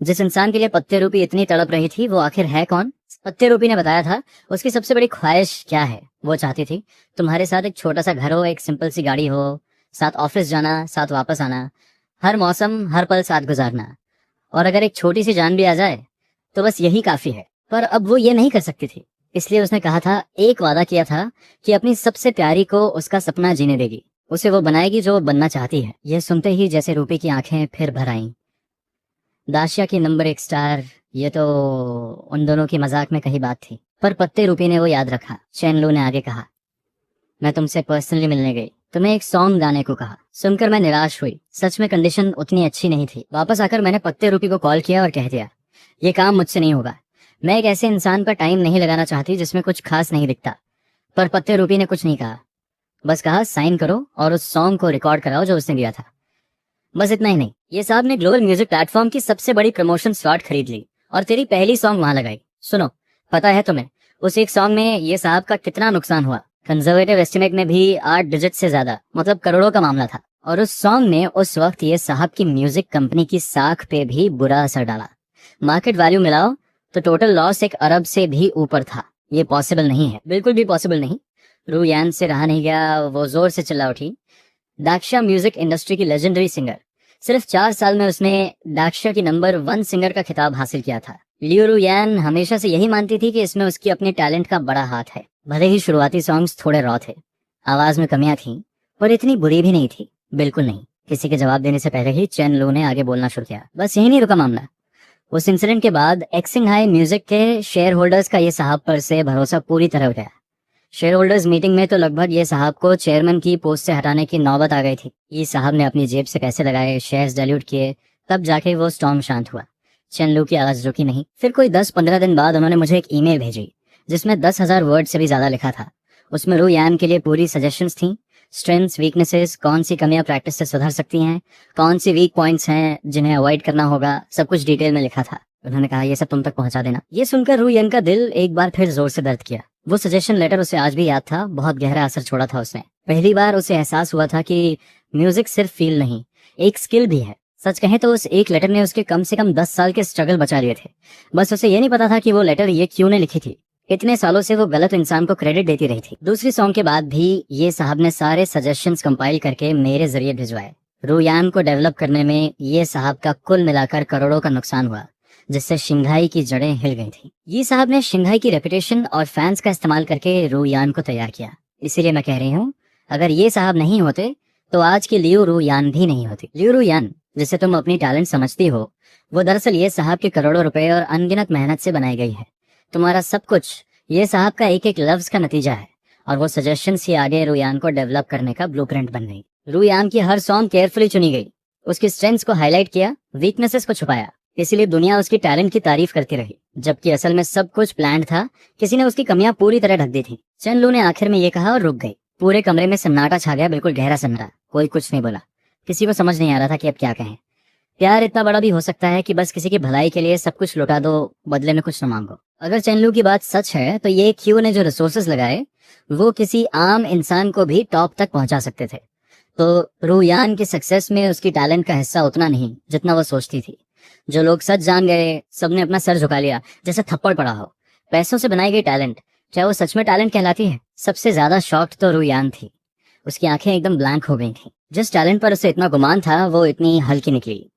जिस इंसान के लिए पत्ते रूपी इतनी तड़प रही थी, वो आखिर है कौन? पत्ते रूपी ने बताया था उसकी सबसे बड़ी ख्वाहिश क्या है। वो चाहती थी तुम्हारे साथ एक छोटा सा घर हो, एक सिंपल सी गाड़ी हो, साथ ऑफिस जाना, साथ वापस आना, हर मौसम हर पल साथ गुजारना, और अगर एक छोटी सी जान भी आ जाए तो बस यही काफी है। पर अब वो ये नहीं कर सकती थी, इसलिए उसने कहा था, एक वादा किया था कि अपनी सबसे प्यारी को उसका सपना जीने देगी, उसे वो बनाएगी जो वो बनना चाहती है। यह सुनते ही जैसे रूपी की आंखें फिर भर आईं। दाशिया की नंबर 1 स्टार, ये तो उन दोनों की मजाक में कही बात थी, पर पत्ते रूपी ने वो याद रखा। चैनलू ने आगे कहा, मैं तुमसे पर्सनली मिलने गई, तुम्हें एक सॉन्ग गाने को कहा। सुनकर मैं निराश हुई। सच में कंडीशन उतनी अच्छी नहीं थी। वापस आकर मैंने पत्ते रूपी को कॉल किया और कह दिया, ये काम मुझसे नहीं होगा। मैं एक ऐसे इंसान पर टाइम नहीं लगाना चाहती जिसमें कुछ खास नहीं दिखता। पर पत्ते रूपी ने कुछ नहीं कहा। बस कहा साइन करो और उस सॉन्ग को रिकॉर्ड कराओ जो उसने दिया था। बस इतना ही नहीं, ये साहब ने ग्लोबल म्यूजिक प्लेटफॉर्म की सबसे बड़ी प्रमोशन स्लॉट खरीद ली और तेरी पहली सॉन्ग वहां लगाई। सुनो, पता है तुम्हें उस एक सॉन्ग में ये साहब का कितना नुकसान हुआ? कंजर्वेटिव एस्टिमेट में भी 8 डिजिट से ज्यादा, मतलब करोड़ों का मामला था। और उस सॉन्ग ने उस वक्त ये साहब की म्यूजिक कंपनी की साख पे भी बुरा असर डाला। मार्केट वैल्यू मिलाओ तो टोटल लॉस 1 अरब से भी ऊपर था। ये पॉसिबल नहीं है, बिल्कुल भी पॉसिबल नहीं। रूयान से रहा नहीं गया, वो जोर से चिल्ला उठी। दाक्षा म्यूजिक इंडस्ट्री की लेजेंडरी सिंगर, सिर्फ 4 साल में उसने दाक्षा की नंबर 1 सिंगर का खिताब हासिल किया था। लियू रूयान हमेशा से यही मानती थी कि इसमें उसकी अपने टैलेंट का बड़ा हाथ है। भले ही शुरुआती सॉन्ग्स थोड़े रॉ थे, आवाज में कमियां थी, पर इतनी बुरी भी नहीं थी, बिल्कुल नहीं। किसी के जवाब देने से पहले ही चेन लू ने आगे बोलना शुरू किया। बस यही नहीं रुका मामला। उस इंसिडेंट के बाद एक्सिंग हाई म्यूजिक के शेयर होल्डर्स का ये साहब पर से भरोसा पूरी तरह उठ गया। शेयर होल्डर्स मीटिंग में तो लगभग ये साहब को चेयरमैन की पोस्ट से हटाने की नौबत आ गई थी। ये साहब ने अपनी जेब से पैसे लगाए, शेयर्स डाइल्यूट किए, तब जाके वो स्टॉर्म शांत हुआ। चेनलू की आवाज रुकी नहीं। फिर कोई 10-15 दिन बाद उन्होंने मुझे एक ईमेल भेजी जिसमें 10,000 वर्ड से भी ज्यादा लिखा था। उसमें रूयान के लिए पूरी सजेशंस थी, स्ट्रेंथ्स, वीकनेसेस, कौन सी कमियां प्रैक्टिस से सुधर सकती हैं, कौन सी वीक पॉइंट्स हैं जिन्हें अवॉइड करना होगा, सब कुछ डिटेल में लिखा था। उन्होंने कहा ये सब तुम तक पहुंचा देना। ये सुनकर रूयान का दिल एक बार फिर जोर से दर्द किया। वो सजेशन लेटर उसे आज भी याद था, बहुत गहरा असर छोड़ा था उसने। पहली बार उसे एहसास हुआ था कि म्यूजिक सिर्फ फील नहीं, एक स्किल भी है। सच कहें तो उस एक लेटर ने उसके कम से कम 10 साल के स्ट्रगल बचा लिए थे। बस उसे ये नहीं पता था कि वो लेटर ये क्यों ने लिखी थी। इतने सालों से वो गलत इंसान को क्रेडिट देती रही थी। दूसरी सॉन्ग के बाद भी ये साहब ने सारे सजेशंस कंपाइल करके मेरे जरिए भिजवाए। रूयान को डेवलप करने में ये साहब का कुल मिलाकर करोड़ों का नुकसान हुआ, जिससे शिंघाई की जड़ें हिल गई थी। ये साहब ने शिंघाई की रेपुटेशन और फैंस का इस्तेमाल करके रूयान को तैयार किया। इसीलिए मैं कह रही हूँ, अगर ये साहब नहीं होते तो आज की लियू रूयान भी नहीं होती। लियू रूयान जिसे तुम अपनी टैलेंट समझती हो, वो दरअसल ये साहब के करोड़ों रुपए और अनगिनत मेहनत से बनाई गई है। तुम्हारा सब कुछ ये साहब का एक एक लफ्ज का नतीजा है, और वो सजेशंस ही आगे रूयान को डेवलप करने का ब्लूप्रिंट बन गई। रूयान की हर सॉन्ग केयरफुली चुनी गई, उसकी स्ट्रेंथ्स को हाईलाइट किया, वीकनेसेस को छुपाया, इसीलिए दुनिया उसकी टैलेंट की तारीफ करती रही, जबकि असल में सब कुछ प्लान्ड था। किसी ने उसकी कमियां पूरी तरह ढक दी थी। चेन लू ने आखिर में ये कहा और रुक गई। पूरे कमरे में सन्नाटा छा गया, बिल्कुल गहरा सन्नाटा। कोई कुछ नहीं बोला, किसी को समझ नहीं आ रहा था कि अब क्या कहें। प्यार इतना बड़ा भी हो सकता है कि बस किसी की भलाई के लिए सब कुछ लुटा दो, बदले में कुछ न मांगो। अगर चेनलू की बात सच है तो ये क्यू ने जो रिसोर्सेज लगाए वो किसी आम इंसान को भी टॉप तक पहुंचा सकते थे। तो रूयान की सक्सेस में उसकी टैलेंट का हिस्सा उतना नहीं जितना वो सोचती थी। जो लोग सच जान गए, सबने अपना सर झुका लिया जैसे थप्पड़ पड़ा हो। पैसों से बनाई गई टैलेंट, क्या वो सच में टैलेंट कहलाती है? सबसे ज्यादा शॉक्ड तो रूयान थी। उसकी आंखें एकदम ब्लैंक हो गई थी। जिस टैलेंट पर उसे इतना गुमान था वो इतनी हल्की निकली।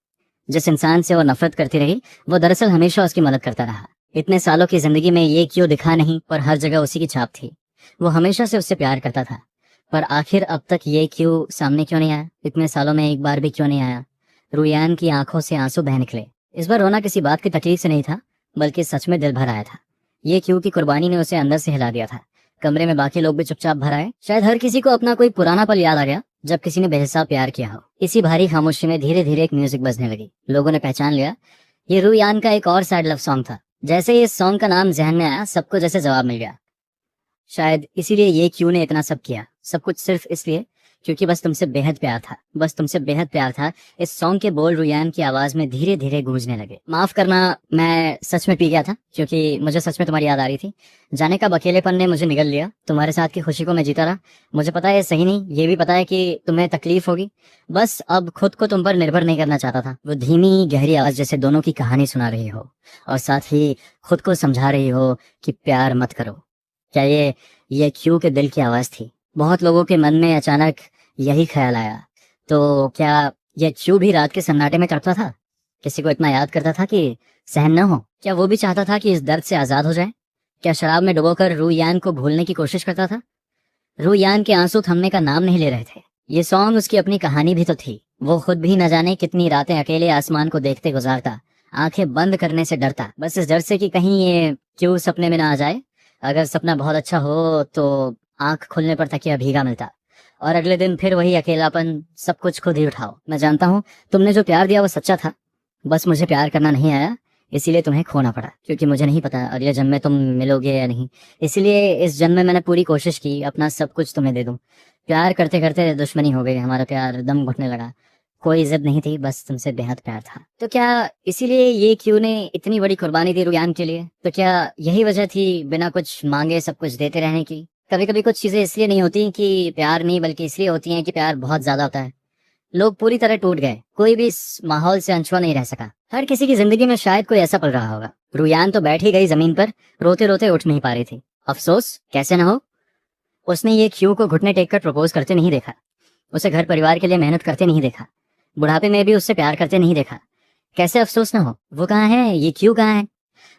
जिस इंसान से वो नफरत करती रही वो दरअसल हमेशा उसकी मदद करता रहा। इतने सालों की जिंदगी में ये क्यों दिखा नहीं, पर हर जगह उसी की छाप थी। वो हमेशा से उससे प्यार करता था, पर आखिर अब तक ये क्यों सामने क्यों नहीं आया? इतने सालों में एक बार भी क्यों नहीं आया? रूयान की आंखों से आंसू बह निकले। इस बार रोना किसी बात की तकलीफ से नहीं था, बल्कि सच में दिल भर आया था। ये क्यों की कुर्बानी ने उसे अंदर से हिला दिया था। कमरे में बाकी लोग भी चुपचाप भर आए। शायद हर किसी को अपना कोई पुराना पल याद आ गया जब किसी ने बेहिसाब प्यार किया हो। इसी भारी खामोशी में धीरे धीरे एक म्यूजिक बजने लगी। लोगों ने पहचान लिया, ये रूयान का एक और सैड लव सॉन्ग था। जैसे ही इस सॉन्ग का नाम जहन में आया, सबको जैसे जवाब मिल गया। शायद इसीलिए ये क्यू ने इतना सब किया, सब कुछ सिर्फ इसलिए क्योंकि बस तुमसे बेहद प्यार था, बस तुमसे बेहद प्यार था। इस सॉन्ग के बोल रूयान की आवाज में धीरे धीरे गूंजने लगे। माफ करना, मैं सच में पी गया था, क्योंकि मुझे सच में तुम्हारी याद आ रही थी। जाने का अकेलेपन ने मुझे निगल लिया। तुम्हारे साथ की खुशी को मैं जीता रहा। मुझे पता है सही नहीं, ये भी पता है कि तुम्हें तकलीफ होगी। बस अब खुद को तुम पर निर्भर नहीं करना चाहता था। वो धीमी गहरी आवाज जैसे दोनों की कहानी सुना रही हो और साथ ही खुद को समझा रही हो कि प्यार मत करो। क्या ये क्यू के दिल की आवाज थी? बहुत लोगों के मन में अचानक यही ख्याल आया, तो क्या ये क्यू भी रात के सन्नाटे में करता था? किसी को इतना याद करता था कि सहन न हो? क्या वो भी चाहता था कि इस दर्द से आजाद हो जाए? क्या शराब में डुबोकर रूयान को भूलने की कोशिश करता था? रूयान के आंसू थमने का नाम नहीं ले रहे थे। ये सॉन्ग उसकी अपनी कहानी भी तो थी। वो खुद भी न जाने कितनी रातें अकेले आसमान को देखते गुजारता, आंखें बंद करने से डरता, बस इस डर से कि कहीं ये क्यों सपने में ना आ जाए। अगर सपना बहुत अच्छा हो तो आंख खुलने पर तकिया भीगा मिलता, और अगले दिन फिर वही अकेलापन, सब कुछ खुद ही उठाओ। मैं जानता हूँ तुमने जो प्यार दिया वो सच्चा था, बस मुझे प्यार करना नहीं आया, इसीलिए तुम्हें खोना पड़ा, क्योंकि मुझे नहीं पता अगले जन्म में तुम मिलोगे या नहीं। इसलिए इस जन्म में मैंने पूरी कोशिश की अपना सब कुछ तुम्हें दे दूं। प्यार करते करते दुश्मनी हो गई, हमारा प्यार दम घुटने लगा। कोई इज्जत नहीं थी, बस तुमसे बेहद प्यार था। तो क्या इसीलिए ये क्यों ने इतनी बड़ी कुर्बानी दी रुयान के लिए? तो क्या यही वजह थी बिना कुछ मांगे सब कुछ देते रहने की? कभी कभी कुछ चीजें इसलिए नहीं होती कि प्यार नहीं, बल्कि इसलिए होती हैं कि प्यार बहुत ज्यादा होता है। लोग पूरी तरह टूट गए, कोई भी इस माहौल से अनछुआ नहीं रह सका। हर किसी की जिंदगी में शायद कोई ऐसा पल रहा होगा। रुयान तो बैठ ही गई जमीन पर, रोते रोते उठ नहीं पा रही थी। अफसोस कैसे ना हो, उसने ये क्यू को घुटने टेक कर प्रपोज करते नहीं देखा, उसे घर परिवार के लिए मेहनत करते नहीं देखा, बुढ़ापे में भी उससे प्यार करते नहीं देखा। कैसे अफसोस ना हो? वो कहाँ है, ये क्यू कहाँ है?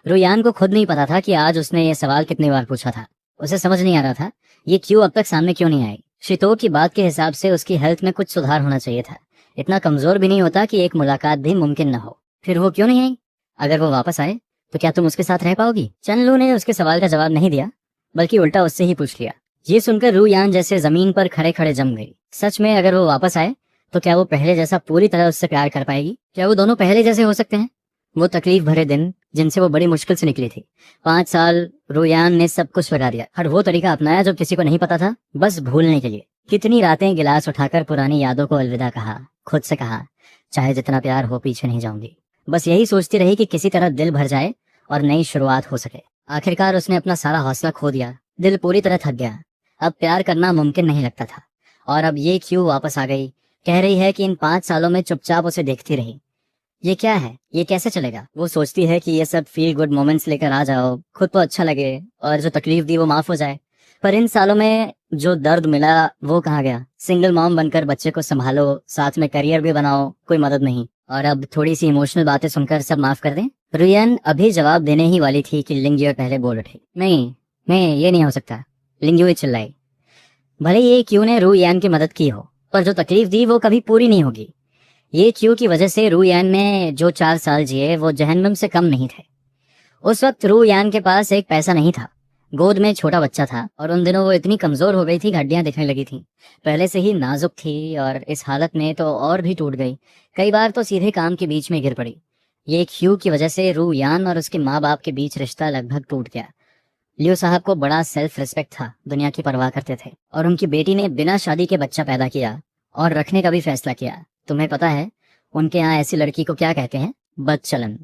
रुयान को खुद नहीं पता था कि आज उसने ये सवाल कितनी बार पूछा था। उसे समझ नहीं आ रहा था ये क्यू अब तक सामने क्यों नहीं आई। शितो की बात के हिसाब से उसकी हेल्थ में कुछ सुधार होना चाहिए था। इतना कमजोर भी नहीं होता कि एक मुलाकात भी मुमकिन न हो। फिर वो क्यों नहीं आई? अगर वो वापस आए तो क्या तुम उसके साथ रह पाओगी? चनलू ने उसके सवाल का जवाब नहीं दिया, बल्कि उल्टा उससे ही पूछ लिया। ये सुनकर रुयान जैसे जमीन पर खड़े खड़े जम गई। सच में अगर वो वापस आए तो क्या वो पहले जैसा पूरी तरह उससे प्यार कर पाएगी? क्या वो दोनों पहले जैसे हो सकते हैं? वो तकलीफ भरे दिन जिनसे वो बड़ी मुश्किल से निकली थी। 5 साल रुयान ने सब कुछ लगा दिया, हर वो तरीका अपनाया जो किसी को नहीं पता था, बस भूलने के लिए। कितनी रातें गिलास उठाकर पुरानी यादों को अलविदा कहा, खुद से कहा चाहे जितना प्यार हो पीछे नहीं जाऊंगी। बस यही सोचती रही कि किसी तरह दिल भर जाए और नई शुरुआत हो सके। आखिरकार उसने अपना सारा हौसला खो दिया, दिल पूरी तरह थक गया। अब प्यार करना मुमकिन नहीं लगता था। और अब ये क्यों वापस आ गई, कह रही है कि इन 5 सालों में चुपचाप उसे देखती रही। ये क्या है, ये कैसे चलेगा? वो सोचती है कि ये सब फील गुड मोमेंट्स लेकर आ जाओ, खुद को अच्छा लगे और जो तकलीफ दी वो माफ हो जाए। पर इन सालों में जो दर्द मिला वो कहाँ गया? सिंगल मॉम बनकर बच्चे को संभालो, साथ में करियर भी बनाओ, कोई मदद नहीं। और अब थोड़ी सी इमोशनल बातें सुनकर सब माफ कर दें? रुयन अभी जवाब देने ही वाली थी कि लिंगयुए पहले बोल उठी। नहीं, ये नहीं हो सकता। लिंगयुए चिल्लाई। भले ये क्यू ने रुयान की मदद की हो, पर जो तकलीफ दी वो कभी पूरी नहीं होगी। ये क्यू की वजह से रुयान ने जो 4 साल जिए वो जहन्नम से कम नहीं थे। उस वक्त रुयान के पास एक पैसा नहीं था, गोद में छोटा बच्चा था, और उन दिनों वो इतनी कमजोर हो गई थी, हड्डियां दिखने लगी थी। पहले से ही नाजुक थी और इस हालत में तो और भी टूट गई। कई बार तो सीधे काम के बीच में गिर पड़ी। ये क्यू की वजह से रुयान और उसके माँ बाप के बीच रिश्ता लगभग टूट गया। लियो साहब को बड़ा सेल्फ रिस्पेक्ट था, दुनिया की परवाह करते थे, और उनकी बेटी ने बिना शादी के बच्चा पैदा किया और रखने का भी फैसला किया। तुम्हें पता है उनके यहाँ ऐसी लड़की को क्या कहते हैं? बदचलन।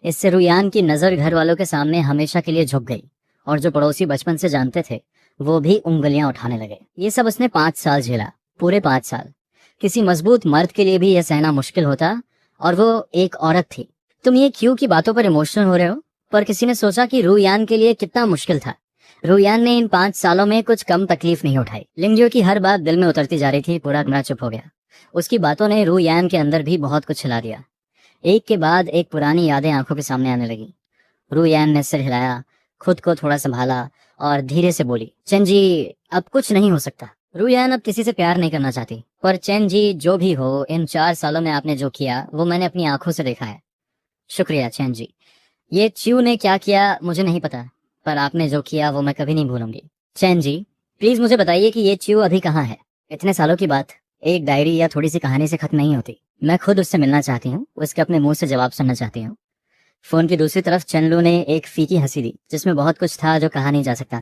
इससे रुयान की नजर घर वालों के सामने हमेशा के लिए झुक गई, और जो पड़ोसी बचपन से जानते थे वो भी उंगलियां उठाने लगे। ये सब उसने 5 साल झेला, पूरे 5 साल। किसी मजबूत मर्द के लिए भी यह सहना मुश्किल होता, और वो एक औरत थी। तुम ये क्यों की बातों पर इमोशनल हो रहे हो, पर किसी ने सोचा कि रुयान के लिए कितना मुश्किल था। रुयान ने इन 5 सालों में कुछ कम तकलीफ नहीं उठाई। लिंगजुए की हर बात दिल में उतरती जा रही थी। पूरा कमरा चुप हो गया। उसकी बातों ने रुयान के अंदर भी बहुत कुछ हिला दिया। एक के बाद एक पुरानी यादें आंखों के सामने आने लगी। रुयान ने सिर हिलाया, खुद को थोड़ा संभाला और धीरे से बोली, चैन जी अब कुछ नहीं हो सकता। रुयान अब किसी से प्यार नहीं करना चाहती। पर चैन जी जो भी हो, इन 4 सालों में आपने जो किया वो मैंने अपनी आंखों से देखा है। शुक्रिया चैन जी। ये च्यू ने क्या किया मुझे नहीं पता, पर आपने जो किया वो मैं कभी नहीं भूलूंगी। चैन जी प्लीज मुझे बताइए कि ये च्यू अभी कहाँ है? इतने सालों की बात एक डायरी या थोड़ी सी कहानी से खत्म नहीं होती। मैं खुद उससे मिलना चाहती हूँ, उसके अपने मुंह से जवाब सुनना चाहती हूँ। फोन की दूसरी तरफ चनलू ने एक फीकी हंसी दी, जिसमें बहुत कुछ था जो कहा नहीं जा सकता।